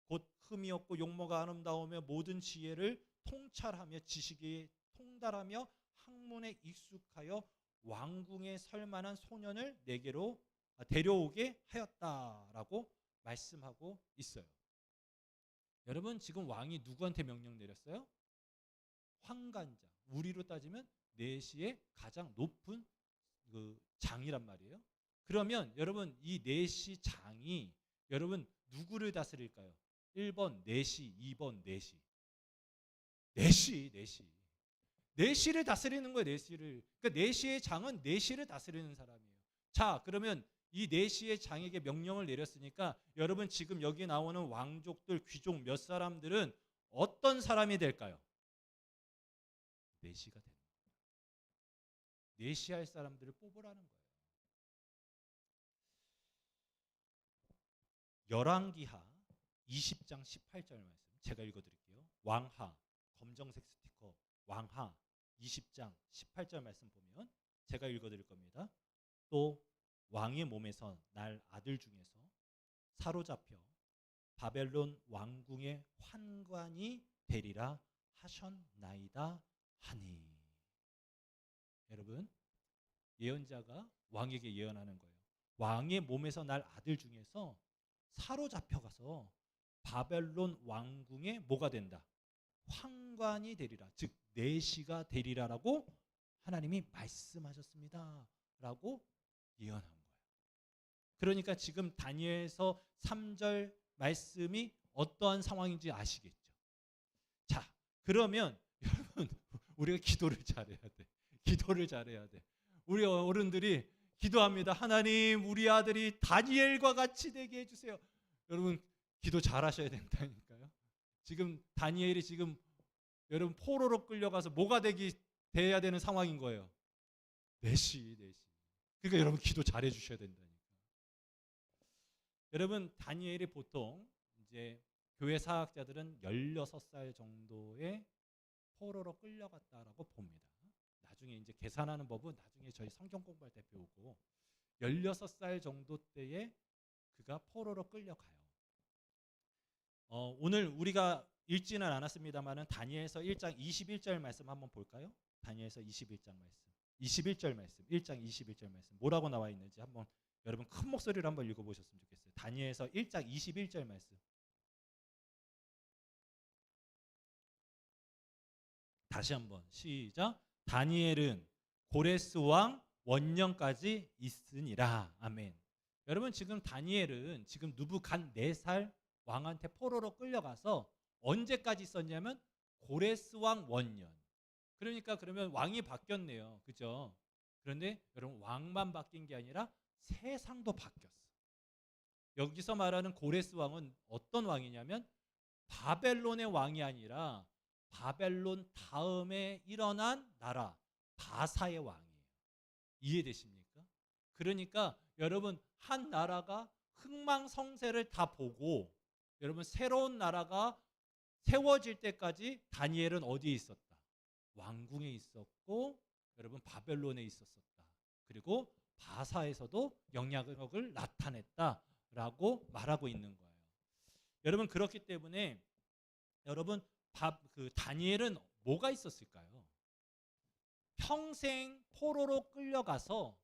곧 흠이 없고 용모가 아름다우며 모든 지혜를 통찰하며 지식에 통달하며 학문에 익숙하여 왕궁에 설 만한 소년을 내게로 데려오게 하였다라고 말씀하고 있어요. 여러분 지금 왕이 누구한테 명령 내렸어요? 황관장. 우리로 따지면 내시의 가장 높은 그 장이란 말이에요. 그러면 여러분 이 내시 장이 여러분 누구를 다스릴까요? 1번 내시, 2번 내시. 내시를 다스리는 거예요. 내시를. 그러니까 내시의 장은 내시를 다스리는 사람이에요. 자, 그러면 이 내시의 장에게 명령을 내렸으니까 여러분 지금 여기 나오는 왕족들, 귀족 몇 사람들은 어떤 사람이 될까요? 내시가 되는 거예요. 내시할 사람들을 뽑으라는 거예요. 열왕기하 20장 18절 말씀 제가 읽어드릴게요. 왕하 검정색 스티커 왕하 20장 18절 말씀 보면 제가 읽어드릴 겁니다. 또 왕의 몸에서 날 아들 중에서 사로잡혀 바벨론 왕궁의 환관이 되리라 하셨나이다 하니. 여러분 예언자가 왕에게 예언하는 거예요. 왕의 몸에서 날 아들 중에서 사로잡혀가서 바벨론 왕궁에 뭐가 된다? 황관이 되리라. 즉 내시가 되리라라고 하나님이 말씀하셨습니다. 라고 예언한 거예요. 그러니까 지금 다니엘서 3절 말씀이 어떠한 상황인지 아시겠죠? 자, 그러면 여러분 우리가 기도를 잘해야 돼. 기도를 잘해야 돼. 우리 어른들이 기도합니다. 하나님 우리 아들이 다니엘과 같이 되게 해주세요. 여러분 기도 잘하셔야 된다니까요. 지금 다니엘이 지금 여러분 포로로 끌려가서 뭐가 돼야 되는 상황인 거예요. 내시. 그러니까 여러분 기도 잘해 주셔야 된다니까. 여러분 다니엘이 보통 이제 이제 교회 사학자들은 16살 정도의 포로로 끌려갔다라고 봅니다. 나중에 이제 계산하는 법은 나중에 저희 성경 공부할 때 배우고 16살 정도 때에 그가 포로로 끌려가요. 오늘 우리가 읽지는 않았습니다만은 다니엘서 1장 21절 말씀 한번 볼까요? 다니엘서 21장 말씀. 21절 말씀. 1장 21절 말씀. 뭐라고 나와 있는지 한번 여러분 큰 목소리로 한번 읽어 보셨으면 좋겠어요. 다니엘서 1장 21절 말씀. 다시 한번 시작. 다니엘은 고레스 왕 원년까지 있으니라. 아멘. 여러분 지금 다니엘은 지금 느부갓네살 왕한테 포로로 끌려가서 언제까지 있었냐면 고레스 왕 원년. 그러니까 그러면 왕이 바뀌었네요. 그죠? 그런데 여러분 왕만 바뀐 게 아니라 세상도 바뀌었어. 여기서 말하는 고레스 왕은 어떤 왕이냐면 바벨론의 왕이 아니라 바벨론 다음에 일어난 나라 바사의 왕이에요. 이해되십니까? 그러니까 여러분 한 나라가 흥망성쇠를 다 보고 여러분 새로운 나라가 세워질 때까지 다니엘은 어디에 있었다? 왕궁에 있었고 여러분 바벨론에 있었었다. 그리고 바사에서도 영향력을 나타냈다라고 말하고 있는 거예요. 여러분 그렇기 때문에 여러분 그 다니엘은 뭐가 있었을까요? 평생 포로로 끌려가서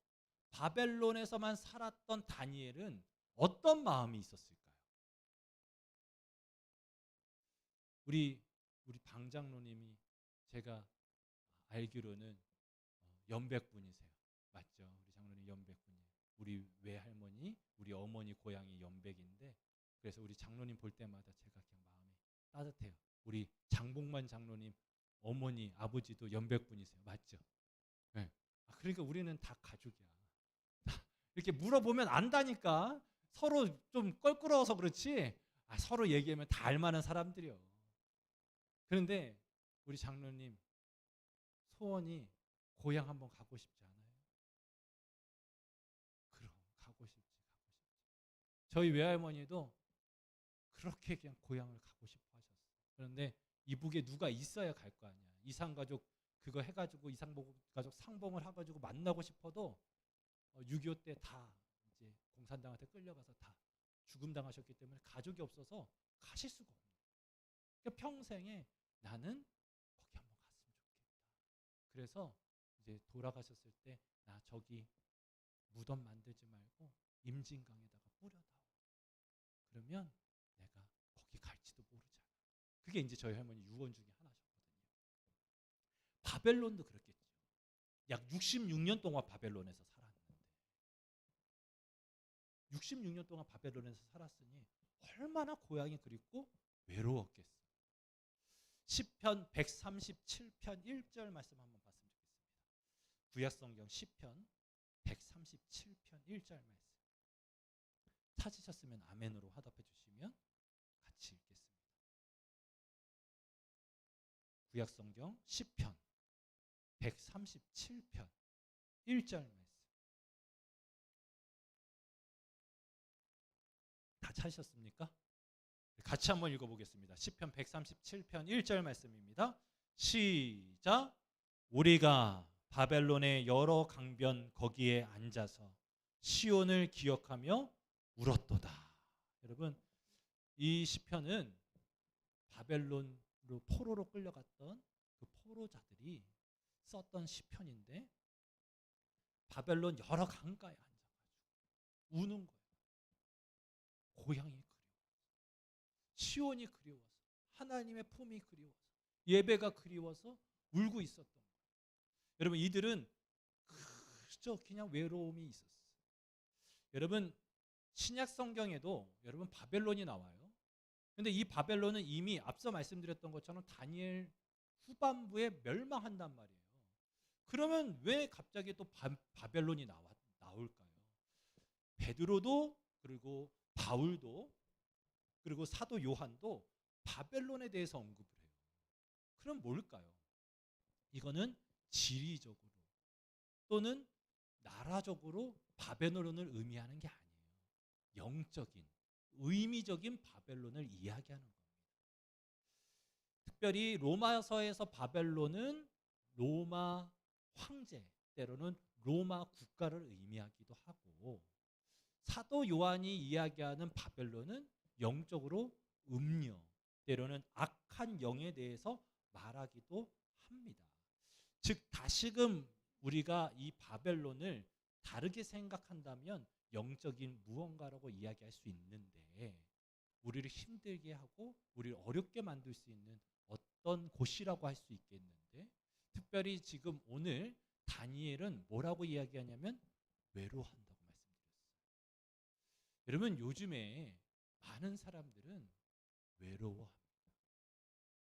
바벨론에서만 살았던 다니엘은 어떤 마음이 있었을까요? 우리 방장로님이 제가 알기로는 연백분이세요. 맞죠? 우리 장로님 연백분이에요. 우리 외할머니, 우리 어머니 고향이 연백인데 그래서 우리 장로님 볼 때마다 제가 그냥 마음이 따뜻해요. 우리 장봉만 장로님 어머니, 아버지도 연백분이세요. 맞죠? 네. 그러니까 우리는 다 가족이야. 이렇게 물어보면 안다니까. 서로 좀 껄끄러워서 그렇지 서로 얘기하면 다 알만한 사람들이요. 그런데 우리 장로님 소원이 고향 한번 가고 싶지 않아요? 그럼 가고 싶지. 저희 외할머니도 그렇게 그냥 고향을 가고 싶어 하셨어요. 그런데 이북에 누가 있어야 갈 거 아니야. 이상가족 그거 해가지고 이상가족 상봉을 해가지고 만나고 싶어도 6.25 때 다 이제 공산당한테 끌려가서 다 죽음당하셨기 때문에 가족이 없어서 가실 수가 없는 거예요. 그러니까 평생에 나는 거기 한번 갔으면 좋겠다. 그래서 이제 돌아가셨을 때 나 저기 무덤 만들지 말고 임진강에다가 뿌려다오. 그러면 내가 거기 갈지도 모르잖아. 그게 이제 저희 할머니 유언 중에 하나셨거든요. 바벨론도 그렇겠죠. 약 66년 동안 바벨론에서 살았는데 66년 동안 바벨론에서 살았으니 얼마나 고향이 그립고 외로웠겠어요. 시편 137편 1절 말씀 한번 봤으면 좋겠습니다. 구약성경 시편 137편 1절 말씀 찾으셨으면 아멘으로 화답해 주시면 같이 읽겠습니다. 구약성경 시편 137편 1절 말씀 다 찾으셨습니까? 같이 한번 읽어보겠습니다. 시편 137편 1절 말씀입니다. 시작. 우리가 바벨론의 여러 강변 거기에 앉아서 시온을 기억하며 울었도다. 여러분 이 시편은 바벨론으로 포로로 끌려갔던 그 포로자들이 썼던 시편인데 바벨론 여러 강가에 앉아가지고 우는 거예요. 고향이 그리워서 시온이 그리워서 하나님의 품이 그리워서 예배가 그리워서 울고 있었던 거예요. 여러분 이들은 그저 그냥 외로움이 있었어요. 여러분 신약 성경에도 여러분 바벨론이 나와요. 근데 이 바벨론은 이미 앞서 말씀드렸던 것처럼 다니엘 후반부에 멸망한단 말이에요. 그러면 왜 갑자기 또 바벨론이 나올까요? 베드로도 그리고 바울도 그리고 사도 요한도 바벨론에 대해서 언급을 해요. 그럼 뭘까요? 이거는 지리적으로 또는 나라적으로 바벨론을 의미하는 게 아니에요. 영적인 의미적인 바벨론을 이야기하는 겁니다. 특별히 로마서에서 바벨론은 로마 황제, 때로는 로마 국가를 의미하기도 하고, 사도 요한이 이야기하는 바벨론은 영적으로 음녀, 때로는 악한 영에 대해서 말하기도 합니다. 즉 다시금 우리가 이 바벨론을 다르게 생각한다면 영적인 무언가라고 이야기할 수 있는데, 우리를 힘들게 하고 우리를 어렵게 만들 수 있는 어떤 곳이라고 할 수 있겠는데, 특별히 지금 오늘 다니엘은 뭐라고 이야기하냐면 외로워한다고 말씀드렸어요. 여러분, 요즘에 많은 사람들은 외로워합니다.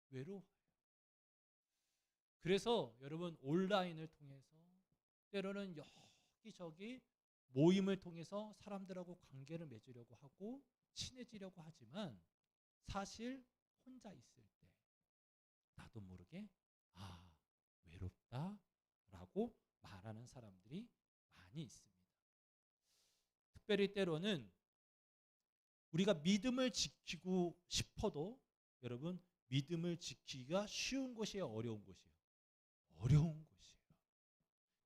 외로워해요. 그래서 여러분, 온라인을 통해서 때로는 여기저기 모임을 통해서 사람들하고 관계를 맺으려고 하고 친해지려고 하지만, 사실 혼자 있을 때 나도 모르게 외롭다라고 말하는 사람들이 많이 있습니다. 특별히 때로는 우리가 믿음을 지키고 싶어도 여러분, 믿음을 지키기가 쉬운 곳이에요, 어려운 곳이에요? 어려운 곳이에요.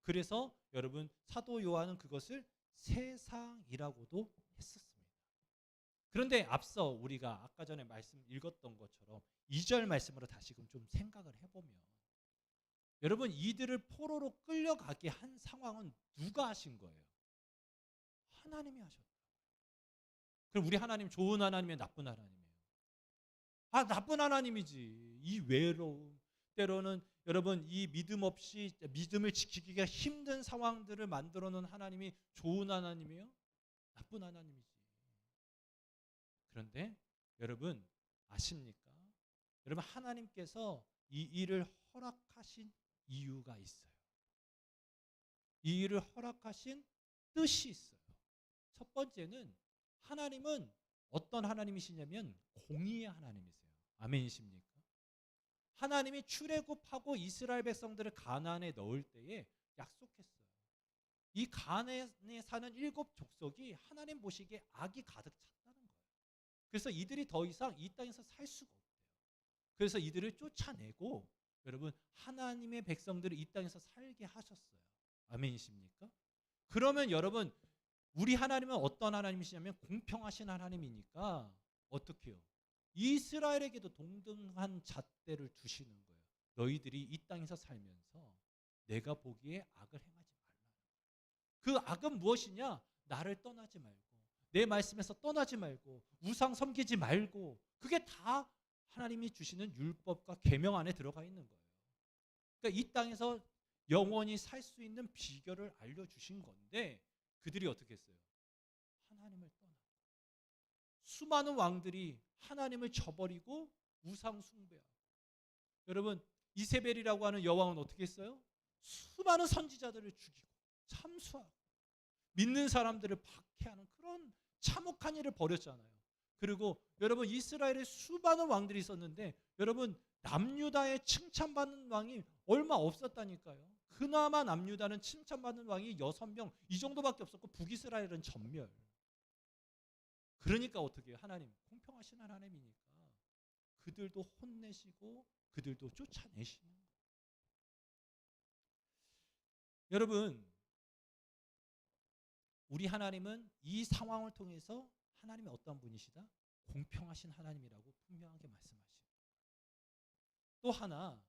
그래서 여러분, 사도 요한은 그것을 세상이라고도 했었습니다. 그런데 앞서 우리가 아까 전에 말씀 읽었던 것처럼 2절 말씀으로 다시금 좀 생각을 해보면, 여러분, 이들을 포로로 끌려가게 한 상황은 누가 하신 거예요? 하나님이 하셨다. 그럼 우리 하나님 좋은 하나님이에요, 나쁜 하나님이에요? 나쁜 하나님이지. 이 외로움, 때로는 여러분 이 믿음 없이 믿음을 지키기가 힘든 상황들을 만들어 놓은 하나님이 좋은 하나님이에요? 나쁜 하나님이지. 그런데 여러분 아십니까? 여러분, 하나님께서 이 일을 허락하신 이유가 있어요. 이 일을 허락하신 뜻이 있어요. 첫 번째는 하나님은 어떤 하나님이시냐면 공의의 하나님이세요. 아멘이십니까? 하나님이 출애굽하고 이스라엘 백성들을 가나안에 넣을 때에 약속했어요. 이 가나안에 사는 7 족속이 하나님 보시기에 악이 가득 찼다는 거예요. 그래서 이들이 더 이상 이 땅에서 살 수가 없대요. 그래서 이들을 쫓아내고 여러분, 하나님의 백성들을 이 땅에서 살게 하셨어요. 아멘이십니까? 그러면 여러분, 우리 하나님은 어떤 하나님이시냐면 공평하신 하나님이니까 어떻게 해요? 이스라엘에게도 동등한 잣대를 두시는 거예요. 너희들이 이 땅에서 살면서 내가 보기에 악을 행하지 말라. 그 악은 무엇이냐? 나를 떠나지 말고, 내 말씀에서 떠나지 말고, 우상 섬기지 말고. 그게 다 하나님이 주시는 율법과 계명 안에 들어가 있는 거예요. 그러니까 이 땅에서 영원히 살 수 있는 비결을 알려주신 건데, 그들이 어떻게 했어요? 하나님을 떠나고, 수많은 왕들이 하나님을 저버리고 우상 숭배하고. 여러분, 이세벨이라고 하는 여왕은 어떻게 했어요? 수많은 선지자들을 죽이고 참수하고 믿는 사람들을 박해하는 그런 참혹한 일을 벌였잖아요. 그리고 여러분, 이스라엘에 수많은 왕들이 있었는데 여러분, 남유다에 칭찬받는 왕이 얼마 없었다니까요. 그나마 남유다는 칭찬받는 왕이 6명 이 정도밖에 없었고 북이스라엘은 전멸. 그러니까 어떻게 해요? 하나님 공평하신 하나님이니까 그들도 혼내시고 그들도 쫓아내시는 거예요. 여러분, 우리 하나님은 이 상황을 통해서 하나님이 어떤 분이시다? 공평하신 하나님이라고 분명하게 말씀하시는 거예요. 또 하나,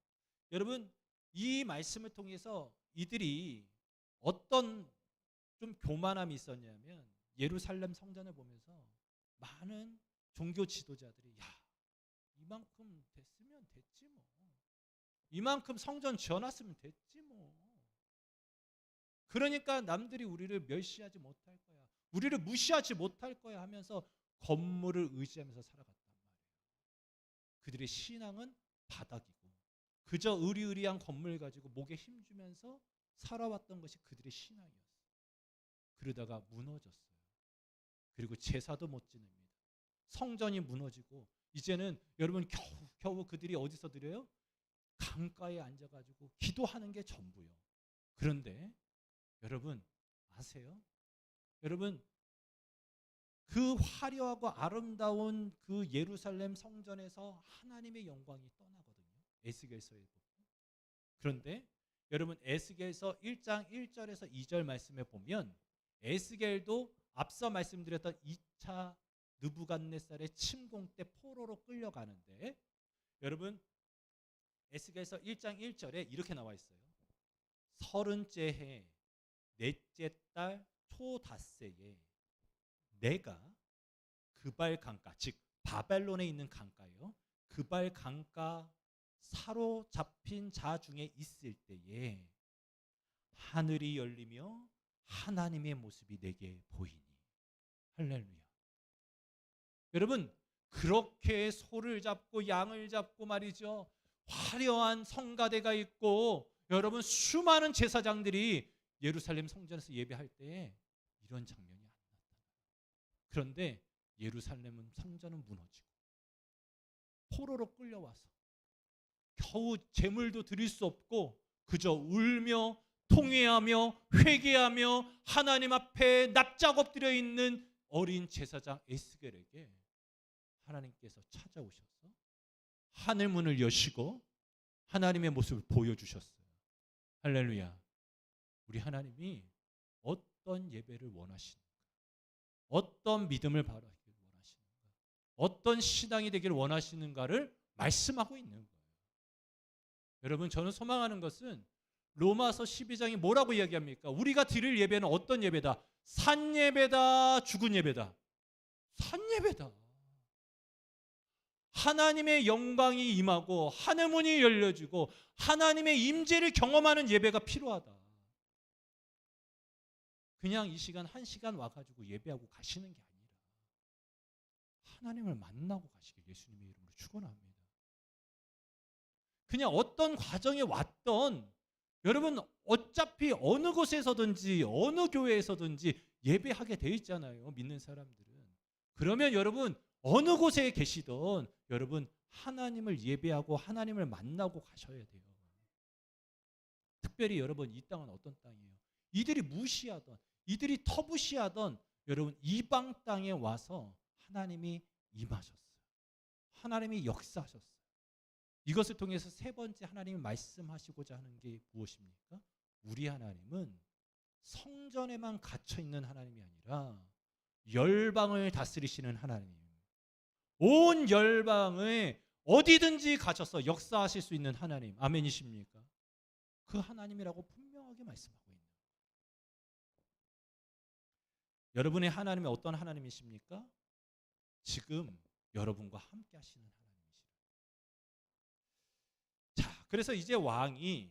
여러분, 이 말씀을 통해서 이들이 어떤 좀 교만함이 있었냐면, 예루살렘 성전을 보면서 많은 종교 지도자들이 이만큼 됐으면 됐지 뭐, 이만큼 성전 지어놨으면 됐지 뭐, 그러니까 남들이 우리를 멸시하지 못할 거야, 우리를 무시하지 못할 거야 하면서 건물을 의지하면서 살아갔단 말이에요. 그들의 신앙은 바닥이고 그저 의리의리한 건물 가지고 목에 힘주면서 살아왔던 것이 그들의 신앙이었어요. 그러다가 무너졌어요. 그리고 제사도 못 지냅니다. 성전이 무너지고 이제는 여러분 겨우 그들이 어디서 드려요? 강가에 앉아가지고 기도하는 게 전부요. 그런데 여러분 아세요? 여러분, 그 화려하고 아름다운 그 예루살렘 성전에서 하나님의 영광이 떠나거든요. 에스겔서에 보면. 그런데 여러분 에스겔서 1장 1절에서 2절 말씀에 보면 에스겔도 앞서 말씀드렸던 2차 느부갓네살의 침공 때 포로로 끌려가는데 여러분 에스겔서 1장 1절에 이렇게 나와 있어요. 30째 해 넷째 달 초닷새에 내가 그발 강가, 즉 바벨론에 있는 강가요. 그발 강가 사로잡힌 자 중에 있을 때에 하늘이 열리며 하나님의 모습이 내게 보이니. 할렐루야. 여러분 그렇게 소를 잡고 양을 잡고 말이죠. 화려한 성가대가 있고 여러분 수많은 제사장들이 예루살렘 성전에서 예배할 때에 이런 장면이 안 나타나요. 그런데 예루살렘은 성전은 무너지고 포로로 끌려와서 겨우 제물도 드릴 수 없고 그저 울며 통회하며 회개하며 하나님 앞에 납작 엎드려 있는 어린 제사장 에스겔에게 하나님께서 찾아오셔서 하늘 문을 여시고 하나님의 모습을 보여주셨어요. 할렐루야. 우리 하나님이 어떤 예배를 원하시는가, 어떤 믿음을 바라기를 원하시는가, 어떤 신앙이 되기를 원하시는가를 말씀하고 있는 거예요. 여러분 저는 소망하는 것은 로마서 12장이 뭐라고 이야기합니까? 우리가 드릴 예배는 어떤 예배다? 산 예배다, 죽은 예배다. 산 예배다. 하나님의 영광이 임하고 하늘문이 열려지고 하나님의 임재를 경험하는 예배가 필요하다. 그냥 이 시간 한 시간 와가지고 예배하고 가시는 게 아니라 하나님을 만나고 가시길 예수님의 이름으로 축원합니다. 그냥 어떤 과정에 왔던 여러분 어차피 어느 곳에서든지 어느 교회에서든지 예배하게 돼 있잖아요. 믿는 사람들은. 그러면 여러분 어느 곳에 계시든 여러분 하나님을 예배하고 하나님을 만나고 가셔야 돼요. 특별히 여러분 이 땅은 어떤 땅이에요? 이들이 무시하던 이들이 터부시하던 여러분 이방 땅에 와서 하나님이 임하셨어요. 하나님이 역사하셨어요. 이것을 통해서 세 번째 하나님이 말씀하시고자 하는 게 무엇입니까? 우리 하나님은 성전에만 갇혀 있는 하나님이 아니라 열방을 다스리시는 하나님. 온 열방에 어디든지 가셔서 역사하실 수 있는 하나님. 아멘이십니까? 그 하나님이라고 분명하게 말씀하고 있는 거예요. 여러분의 하나님이 어떤 하나님이십니까? 지금 여러분과 함께 하시는 하나님이시라. 자, 그래서 이제 왕이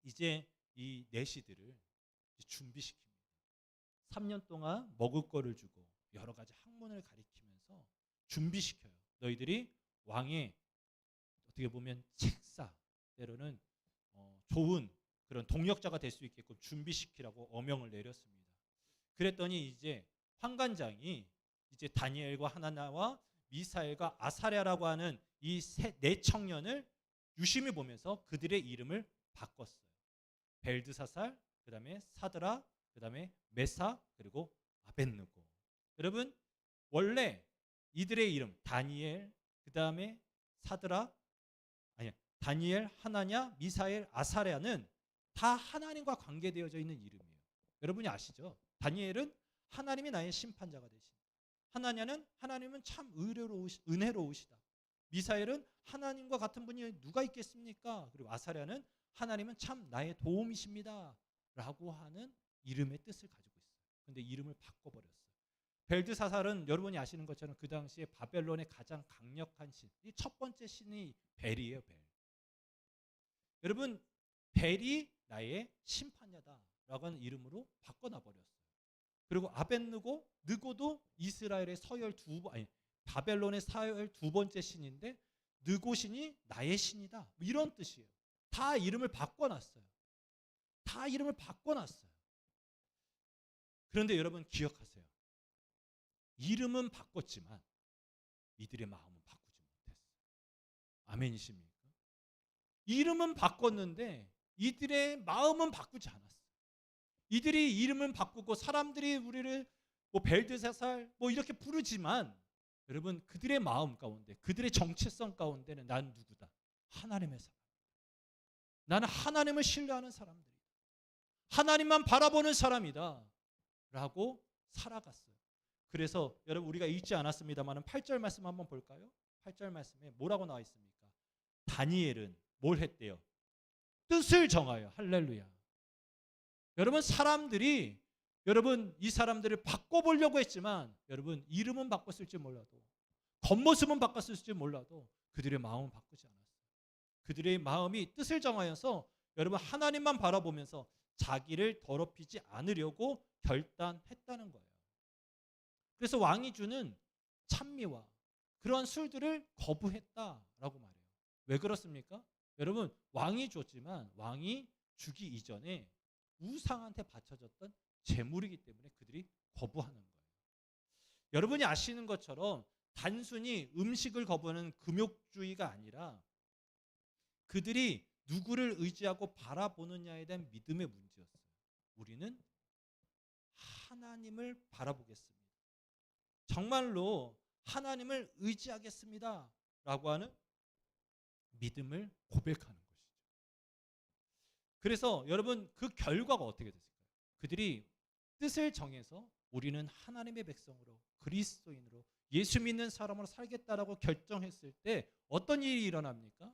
이제 이 내시들을 준비시킵니다. 3년 동안 먹을 거를 주고 여러 가지 학문을 가리키면서 준비시켜요. 너희들이 왕의 어떻게 보면 책사 때로는 좋은 그런 동역자가 될 수 있게끔 준비시키라고 어명을 내렸습니다. 그랬더니 이제 환관장이 이제 다니엘과 하나나와 미사엘과 아사랴라고 하는 이 네 청년을 유심히 보면서 그들의 이름을 바꿨어요. 벨드사살, 그다음에 사드라, 그다음에 메사, 그리고 아벳느고. 여러분 원래 이들의 이름 다니엘, 그다음에 사드라, 아니 다니엘, 하나냐, 미사엘, 아사랴는 다 하나님과 관계되어져 있는 이름이에요. 여러분이 아시죠? 다니엘은 하나님이 나의 심판자가 되신. 하나냐는 하나님은 참 은혜로우시다. 미사엘은 하나님과 같은 분이 누가 있겠습니까? 그리고 아사랴는 하나님은 참 나의 도움이십니다. 라고 하는 이름의 뜻을 가지고 있어요. 그런데 이름을 바꿔버렸어요. 벨드사살은 여러분이 아시는 것처럼 그 당시에 바벨론의 가장 강력한 신, 이 첫 번째 신이 벨이에요. 벨. 여러분 벨이 나의 심판자다라고 하는 이름으로 바꿔놔버렸어요. 그리고 아벳느고, 느고도 이스라엘의 서열 바벨론의 서열 두 번째 신인데 느고 신이 나의 신이다. 이런 뜻이에요. 다 이름을 바꿔놨어요. 다 이름을 바꿔놨어요. 그런데 여러분 기억하세요. 이름은 바꿨지만 이들의 마음은 바꾸지 못했어요. 아멘이십니까? 이름은 바꿨는데 이들의 마음은 바꾸지 않았어요. 이들이 이름은 바꾸고 사람들이 우리를 뭐 벨드사살 뭐 이렇게 부르지만 여러분 그들의 마음 가운데 그들의 정체성 가운데는 난 누구다? 하나님의 사람. 나는 하나님을 신뢰하는 사람들이다. 하나님만 바라보는 사람이다 라고 살아갔어요. 그래서 여러분 우리가 읽지 않았습니다만 8절 말씀 한번 볼까요? 8절 말씀에 뭐라고 나와 있습니까? 다니엘은 뭘 했대요? 뜻을 정하여. 할렐루야. 여러분 사람들이 여러분 이 사람들을 바꿔보려고 했지만 여러분 이름은 바꿨을지 몰라도 겉모습은 바꿨을지 몰라도 그들의 마음은 바꾸지 않았어요. 그들의 마음이 뜻을 정하여서 여러분 하나님만 바라보면서 자기를 더럽히지 않으려고 결단했다는 거예요. 그래서 왕이 주는 찬미와 그런 술들을 거부했다라고 말해요. 왜 그렇습니까? 여러분 왕이 줬지만 왕이 주기 이전에 우상한테 바쳐졌던 재물이기 때문에 그들이 거부하는 거예요. 여러분이 아시는 것처럼 단순히 음식을 거부하는 금욕주의가 아니라 그들이 누구를 의지하고 바라보느냐에 대한 믿음의 문제였어요. 우리는 하나님을 바라보겠습니다. 정말로 하나님을 의지하겠습니다 라고 하는 믿음을 고백하는 것이죠. 그래서 여러분 그 결과가 어떻게 됐을까요? 그들이 뜻을 정해서 우리는 하나님의 백성으로 그리스도인으로 예수 믿는 사람으로 살겠다라고 결정했을 때 어떤 일이 일어납니까?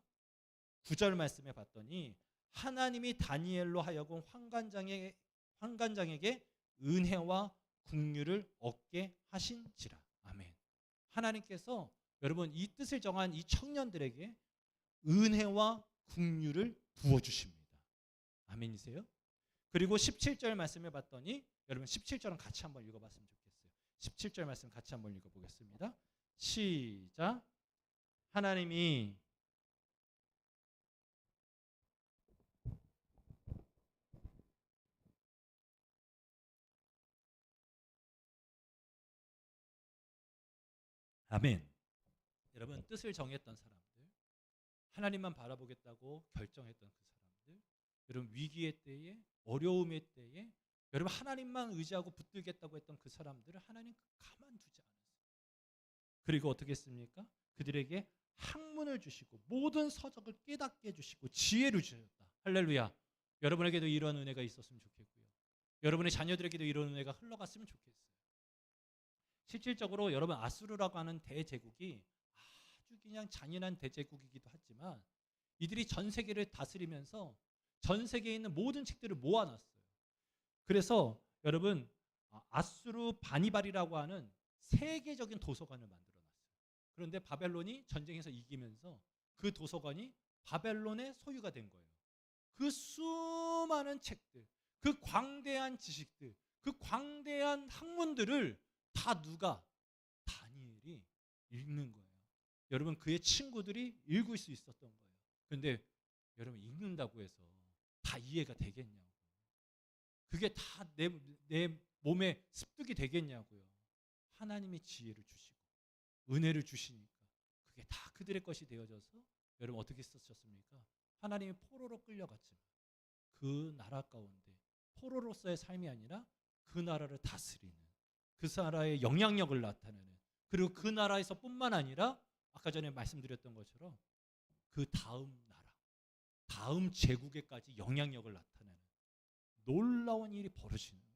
9절 말씀에 봤더니 하나님이 다니엘로 하여금 환관장에게 은혜와 긍휼을 얻게 하신지라. 아멘. 하나님께서 여러분 이 뜻을 정한 이 청년들에게 은혜와 긍휼을 부어주십니다. 아멘이세요? 그리고 17절 말씀에 봤더니 여러분 17절은 같이 한번 읽어봤으면 좋겠어요. 17절 말씀 같이 한번 읽어보겠습니다. 시작. 하나님이 아멘. 여러분 뜻을 정했던 사람들, 하나님만 바라보겠다고 결정했던 그 사람들, 여러분 위기의 때에 어려움의 때에 여러분 하나님만 의지하고 붙들겠다고 했던 그 사람들을 하나님 가만두지 않았어요. 그리고 어떻게 했습니까? 그들에게 학문을 주시고 모든 서적을 깨닫게 해주시고 지혜를 주셨다. 할렐루야. 여러분에게도 이런 은혜가 있었으면 좋겠고요. 여러분의 자녀들에게도 이런 은혜가 흘러갔으면 좋겠어요. 실질적으로 여러분 아수르라고 하는 대제국이 아주 그냥 잔인한 대제국이기도 하지만 이들이 전 세계를 다스리면서 전 세계에 있는 모든 책들을 모아놨어요. 그래서 여러분 아수르 바니발이라고 하는 세계적인 도서관을 만들어놨어요. 그런데 바벨론이 전쟁에서 이기면서 그 도서관이 바벨론의 소유가 된 거예요. 그 수많은 책들, 그 광대한 지식들, 그 광대한 학문들을 다 누가? 다니엘이 읽는 거예요. 여러분 그의 친구들이 읽을 수 있었던 거예요. 그런데 여러분 읽는다고 해서 다 이해가 되겠냐고. 그게 다 내 몸에 습득이 되겠냐고요. 하나님이 지혜를 주시고 은혜를 주시니까 그게 다 그들의 것이 되어져서 여러분 어떻게 쓰셨습니까? 하나님이 포로로 끌려갔지만 그 나라 가운데 포로로서의 삶이 아니라 그 나라를 다스리는 그 나라의 영향력을 나타내는 그리고 그 나라에서 뿐만 아니라 아까 전에 말씀드렸던 것처럼 그 다음 나라 다음 제국에까지 영향력을 나타내는 놀라운 일이 벌어지는 거예요.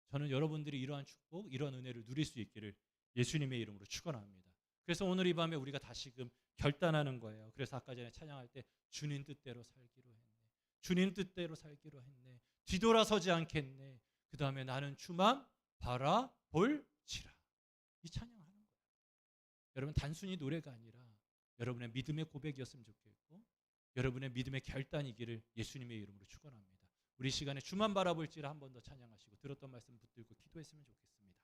저는 여러분들이 이러한 축복 이러한 은혜를 누릴 수 있기를 예수님의 이름으로 축원합니다. 그래서 오늘 이 밤에 우리가 다시금 결단하는 거예요. 그래서 아까 전에 찬양할 때 주님 뜻대로 살기로 했네. 주님 뜻대로 살기로 했네. 뒤돌아서지 않겠네. 그 다음에 나는 주만 바라볼지라. 이 찬양하는 거예요. 여러분 단순히 노래가 아니라 여러분의 믿음의 고백이었으면 좋겠고 여러분의 믿음의 결단이기를 예수님의 이름으로 축원합니다. 우리 시간에 주만 바라볼지라 한 번 더 찬양하시고 들었던 말씀 붙들고 기도했으면 좋겠습니다.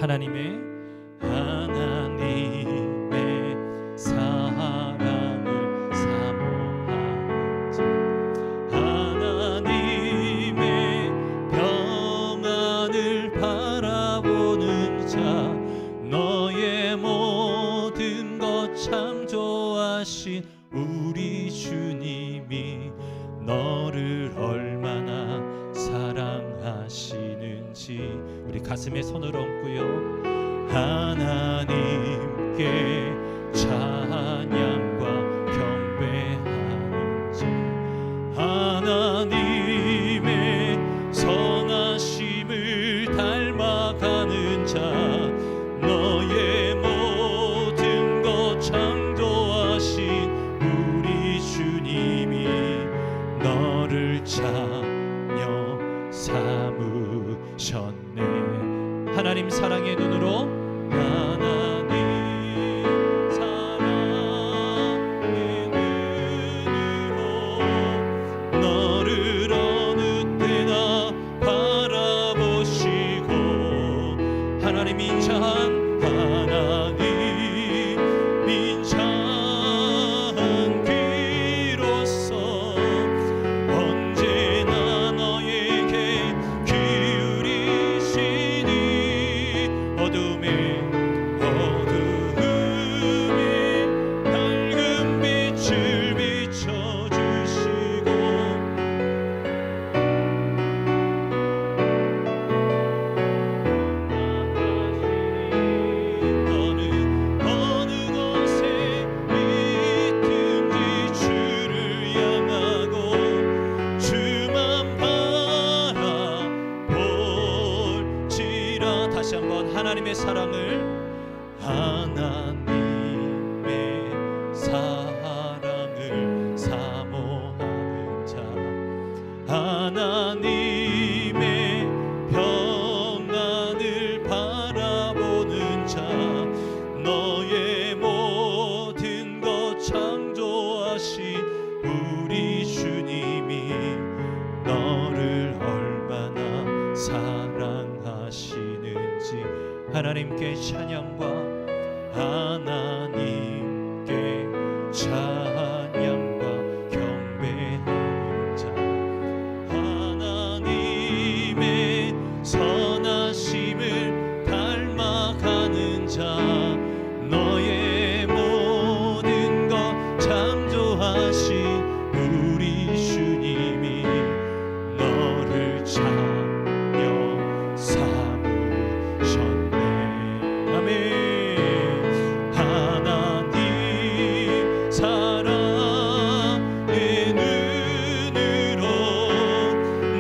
하나님의 사랑을 사모하는지 하나님의 평안을 바라보는 자 너의 모든 것 창조하신 우리 주님이 가슴에 손을 얹고요. 하나님께 찬양과 경배하는 자, 하나님의 선하심을 닮아가는 자, 너의 모든 것 창조하신 우리 주님이 너를 자녀 삼으셨네. 하나님 사랑의 눈으로, 하나님 사랑의 눈으로 너를 어느 때나 바라보시고, 하나님 인자한 하나님 인자한 귀로서 언제나 너에게 기울이시니 어둠에 밝은 빛을 비춰주시고, 너는 어느 곳에 있든지 주를 향하고 주만 바라볼지라. 다시 한번 하나님의 사랑을, 하나님의 사랑을 사모하는 자, 하나님의 평안을 바라보는 자, 너의 모든 것 창조하신 우리 주님이 너를 얼마나 사랑하시는지 하나님께 찬양과 하나님께 찬양과 경배하는 자, 하나님의 선하심을 닮아가는 자, 너의 모든 것 창조하신 우리 주님이 너를 자녀 삼으셨네. 아멘. 하나님 사랑의 눈으로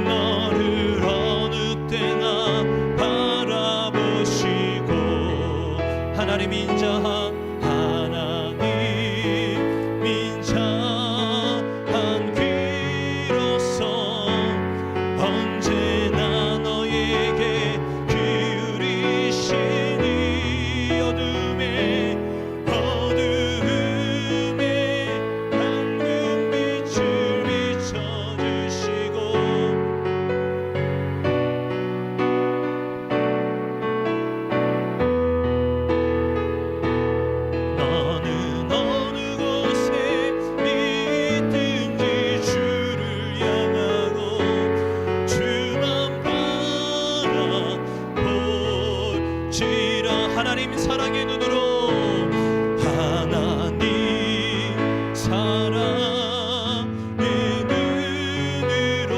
너를 어느 때나 바라보시고, 하나님 인자한 하나님 인자한 귀로서 언제나 너에게 기울이시니 어둠에 밝은 빛을 비춰주시고, 너는 어느 곳에 있든지 주를 향하고 주만 바라볼지라. 하나님 사랑의 눈으로, 하나님 사랑의 눈으로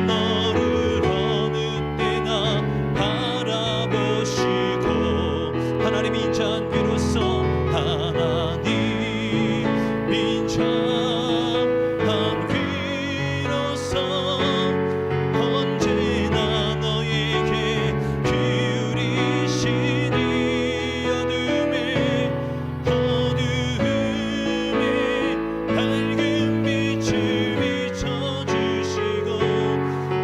너를 어느 때나 바라보시고, 하나님 인자한 귀로서 하나님 인자한 귀로서 언제나 너에게 기울이시니 어둠에 밝은 빛을 비춰주시고,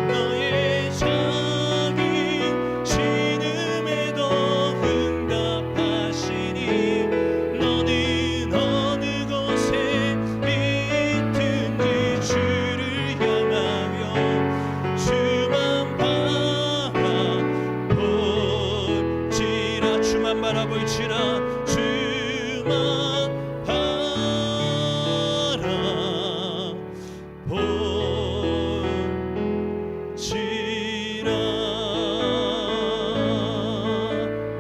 너의 작은 신음에도 응답하시니 너는 어느 곳에 있든지 주를 향하며 주만 바라볼지라. 주만 바라볼지라. 주만 바라볼지라.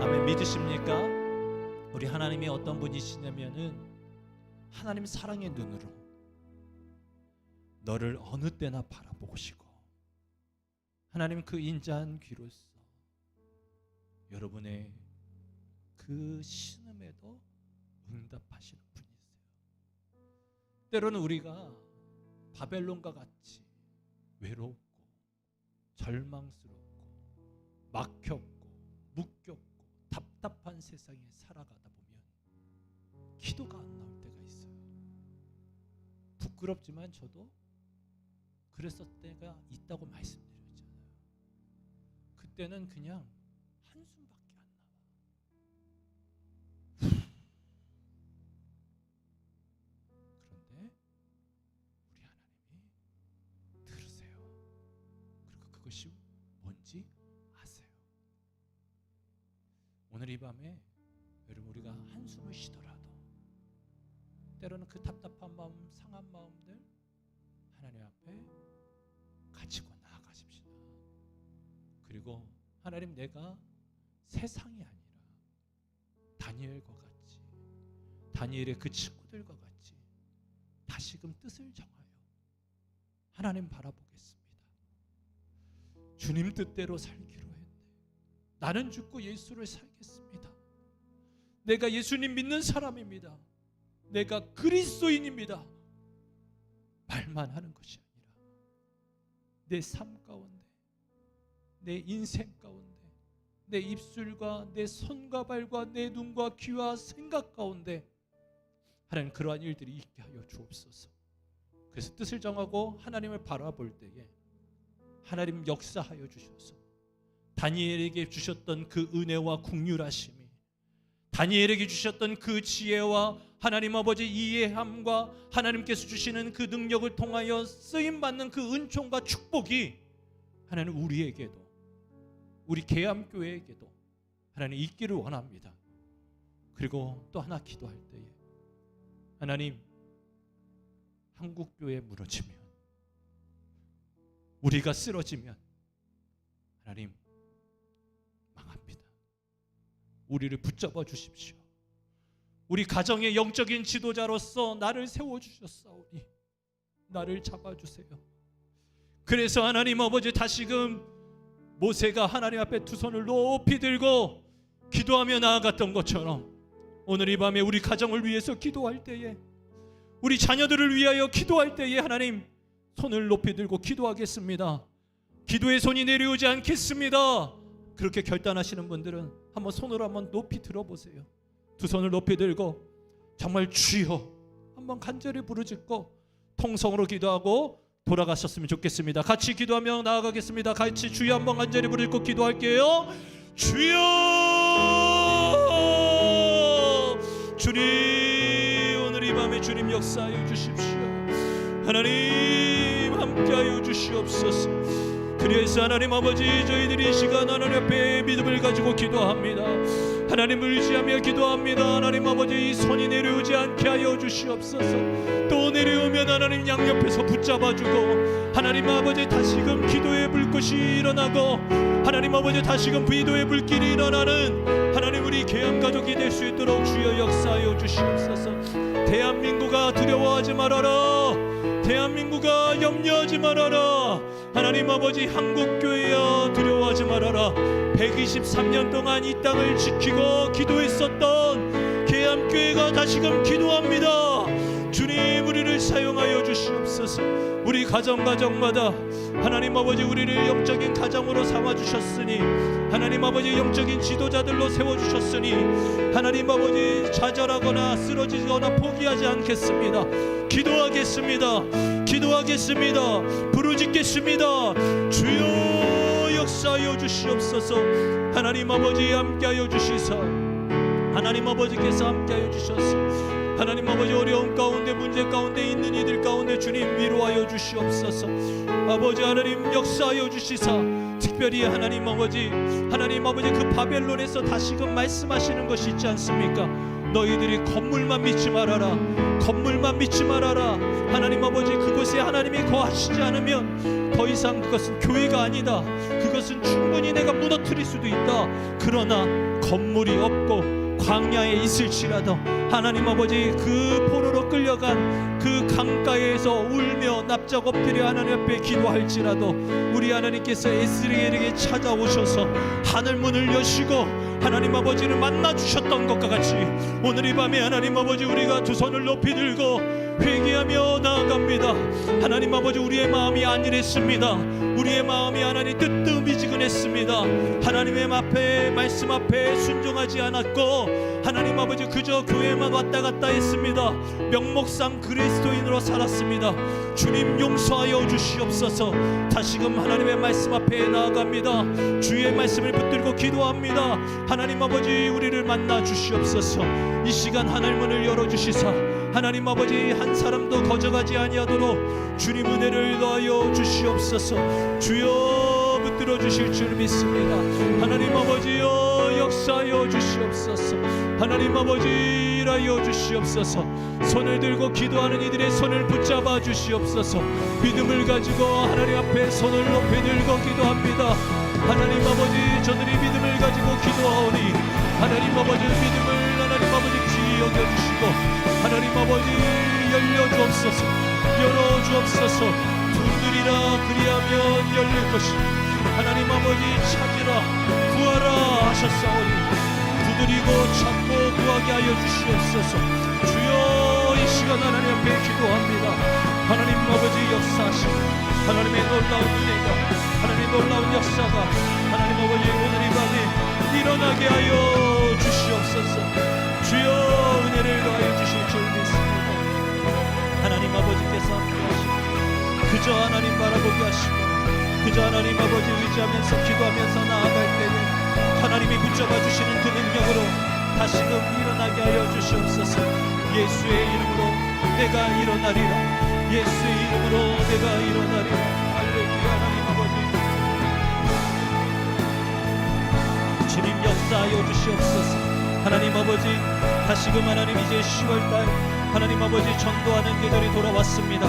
아멘. 믿으십니까? 우리 하나님이 어떤 분이시냐면은 하나님 사랑의 눈으로 너를 어느 때나 바라보시고, 하나님 그 인자한 귀로서 여러분의 그 신음에도 응답하시는 분이세요. 때로는 우리가 바벨론과 같이 외롭고 절망스럽고 막혔고 묶였고 답답한 세상에 살아가다 보면 기도가 안 나올 때가 있어요. 부끄럽지만 저도 그랬을 때가 있다고 말씀드렸잖아요. 그때는 그냥 한숨밖에 안 나와. 그런데 우리 하나님이 들으세요. 그리고 그것이 뭔지 아세요. 오늘 이 밤에 여러분 우리가 한숨을 쉬더라도 때로는 그 답답한 마음, 상한 마음들 하나님 앞에 가지고 나아가십시다. 그리고 하나님, 내가 세상이 아니라 다니엘과 같이, 다니엘의 그 친구들과 같이 다시금 뜻을 정하여 하나님 바라보겠습니다. 주님 뜻대로 살기로 했네. 나는 죽고 예수를 살겠습니다. 내가 예수님 믿는 사람입니다. 내가 그리스도인입니다. 말만 하는 것이 아니라 내 삶 가운데, 내 인생 가운데, 내 입술과 내 손과 발과 내 눈과 귀와 생각 가운데 하나님 그러한 일들이 있게 하여 주옵소서. 그래서 뜻을 정하고 하나님을 바라볼 때에 하나님 역사하여 주셔서 다니엘에게 주셨던 그 은혜와 긍휼하심이, 다니엘에게 주셨던 그 지혜와 하나님 아버지 이해함과 하나님께서 주시는 그 능력을 통하여 쓰임받는 그 은총과 축복이 하나님 우리에게도, 우리 계암교회에게도 하나님 있기를 원합니다. 그리고 또 하나 기도할 때에 하나님, 한국교회 무너지면, 우리가 쓰러지면 하나님 망합니다. 우리를 붙잡아 주십시오. 우리 가정의 영적인 지도자로서 나를 세워주셨사오니 나를 잡아주세요. 그래서 하나님 아버지, 다시금 모세가 하나님 앞에 두 손을 높이 들고 기도하며 나아갔던 것처럼 오늘 이 밤에 우리 가정을 위해서 기도할 때에, 우리 자녀들을 위하여 기도할 때에 하나님 손을 높이 들고 기도하겠습니다. 기도의 손이 내려오지 않겠습니다. 그렇게 결단하시는 분들은 한번 손을 한번 높이 들어보세요. 두 손을 높이 들고 정말 주여 한번 간절히 부르짖고 통성으로 기도하고 돌아가셨으면 좋겠습니다. 같이 기도하며 나아가겠습니다. 같이 주여 한번 간절히 부르짖고 기도할게요. 주여, 주님, 오늘 이 밤에 주님 역사하여 주십시오. 하나님 함께하여 주시옵소서. 그래서 하나님 아버지, 저희들이 이 시간 하나님 앞에 믿음을 가지고 기도합니다. 하나님을 의지하며 기도합니다. 하나님 아버지, 이 손이 내려오지 않게 하여 주시옵소서. 또 내려오면 하나님 양옆에서 붙잡아주고, 하나님 아버지 다시금 기도의 불꽃이 일어나고, 하나님 아버지 다시금 기도의 불길이 일어나는 하나님 우리 계암가족이 될 수 있도록 주여 역사하여 주시옵소서. 대한민국아 두려워하지 말아라. 대한민국아 염려하지 말아라. 하나님 아버지 한국교회야 두려워하지 말아라. 123년 동안 이 땅을 지키고 기도했었던 계암교회가 다시금 기도합니다. 주님, 우리를 사용하여 주시옵소서. 우리 가정마다 하나님 아버지 우리를 영적인 가정으로 삼아주셨으니, 하나님 아버지 영적인 지도자들로 세워주셨으니 하나님 아버지 좌절하거나 쓰러지거나 포기하지 않겠습니다. 기도하겠습니다. 기도하겠습니다. 부르짖겠습니다. 주여 역사하여 주시옵소서. 하나님 아버지 함께하여 주시사, 하나님 아버지께서 함께하여 주셔서 하나님 아버지 어려움 가운데, 문제 가운데 있는 이들 가운데 주님 위로하여 주시옵소서. 아버지 하나님 역사하여 주시사, 특별히 하나님 아버지 그 바벨론에서 다시금 말씀하시는 것이 있지 않습니까? 너희들이 건물만 믿지 말아라. 건물만 믿지 말아라. 하나님 아버지 그곳에 하나님이 거하시지 않으면 더 이상 그것은 교회가 아니다. 그것은 충분히 내가 무너뜨릴 수도 있다. 그러나 건물이 없고 광야에 있을지라도 하나님 아버지 그 포로로 끌려간 그 강가에서 울며 납작 엎드려 하나님 앞에 기도할지라도 우리 하나님께서 에스겔에게 찾아오셔서 하늘 문을 여시고 하나님 아버지를 만나 주셨던 것과 같이 오늘 이 밤에 하나님 아버지 우리가 두 손을 높이 들고 회개하며 나아갑니다. 하나님 아버지 우리의 마음이 안일했습니다. 우리의 마음이 하나님 뜨뜻미지근했습니다. 하나님의 앞에 말씀 앞에 순종하지 않았고 하나님 아버지 그저 교회만 왔다 갔다 했습니다. 명목상 그리스도인으로 살았습니다. 주님 용서하여 주시옵소서. 다시금 하나님의 말씀 앞에 나아갑니다. 주의 말씀을 붙들고 기도합니다. 하나님 아버지 우리를 만나 주시옵소서. 이 시간 하늘 문을 열어주시사 하나님 아버지 한 사람도 거저가지 아니하도록 주님 은혜를 더하여 주시옵소서. 주여 붙들어 주실 줄 믿습니다. 하나님 아버지여 역사하여 주시옵소서. 하나님 아버지 일하여 주시옵소서. 손을 들고 기도하는 이들의 손을 붙잡아 주시옵소서. 믿음을 가지고 하나님 앞에 손을 높이 들고 기도합니다. 하나님 아버지 저들이 믿음을 가지고 기도하오니 하나님 아버지 믿음을 하나님 아버지 귀히 여겨주시고 하나님 아버지 열려주옵소서. 열어주옵소서. 두드리라 그리하면 열릴 것이니 하나님 아버지 찾으라 구하라 하셨사오니 두드리고 찾고 구하게 하여 주시옵소서. 주여 이 시간 하나님 앞에 기도합니다. 하나님 아버지 역사하시고 하나님의 놀라운 은혜가 하나님의 놀라운 역사가 하나님 아버지 오늘 이 밤에 일어나게 하여 주시옵소서. 주여 은혜를 더하여 주실 줄 믿습니다. 하나님 아버지께서 함께하시고 그저 하나님 바라보게 하시고 그저 하나님 아버지 의지하면서 기도하면서 나아갈 때에 하나님이 붙잡아 주시는 그 능력으로 다시금 일어나게 하여 주시옵소서. 예수의 이름으로 내가 일어나리라. 예수의 이름으로 내가 일어나리라. 할렐루야. 하나님 아버지 주님 역사하여 주시옵소서. 하나님 아버지 다시금 하나님 이제 10월달 하나님 아버지 전도하는 계절이 돌아왔습니다.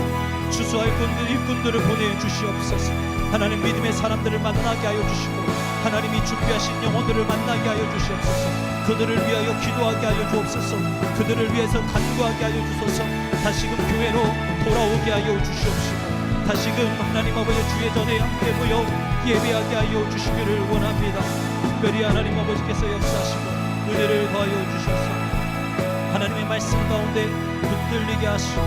추수할 일꾼들을 보내주시옵소서. 하나님 믿음의 사람들을 만나게 하여 주시고 하나님이 준비하신 영혼들을 만나게 하여 주시옵소서. 그들을 위하여 기도하게 하여 주옵소서. 그들을 위해서 간구하게 하여 주소서. 다시금 교회로 돌아오게 하여 주시옵시고 다시금 하나님 아버지 주의 전에 함께 모여 예배하게 하여 주시기를 원합니다. 특별히 하나님 아버지께서 역사하시고 은혜를 더하여 주셔서 하나님의 말씀 가운데 붙들리게 하시고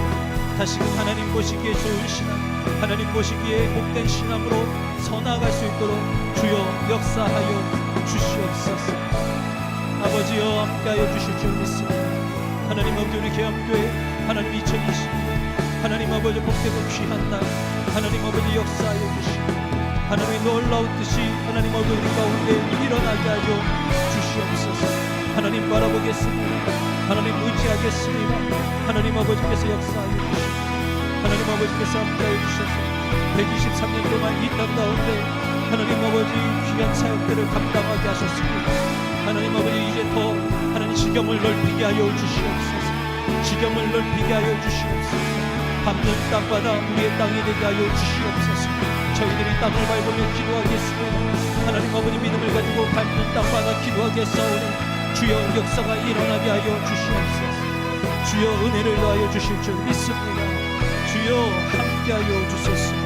다시금 하나님 보시기에 좋은 신앙 하나님 보시기에 복된 신앙으로 서나아갈 수 있도록 주여 역사하여 주시옵소서. 아버지여 함께하여 주실 줄 믿습니다. 하나님 아버지 우리 개암교회 하나님 2020년 하나님 아버지 복되고 귀한 날 하나님 아버지 역사하여 주시고 하나님의 놀라운 뜻이 하나님 아버지 우리 가운데 일어나게 하여 주시옵소서. 하나님 바라보겠습니다. 하나님 의지하겠습니다. 하나님 아버지께서 역사하여 주시고 하나님 아버지께서 함께하여 주셔서 123년 동안 이 땅 가운데 하나님 아버지 귀한 사역들을 감당하게 하셨습니다. 하나님 아버지 이제 더 하나님 지경을 넓히게 하여 주시옵소서. 지경을 넓히게 하여 주시옵소서. 밟는 땅마다 우리의 땅이 되게 하여 주시옵소서. 저희들이 땅을 밟으며 기도하겠습니다. 하나님 아버지 믿음을 가지고 밟는 땅마다 기도하겠사오니 주여 역사가 일어나게 하여 주시옵소서. 주여 은혜를 더하여 주실 줄 믿습니다. 주여 함께하여 주소서.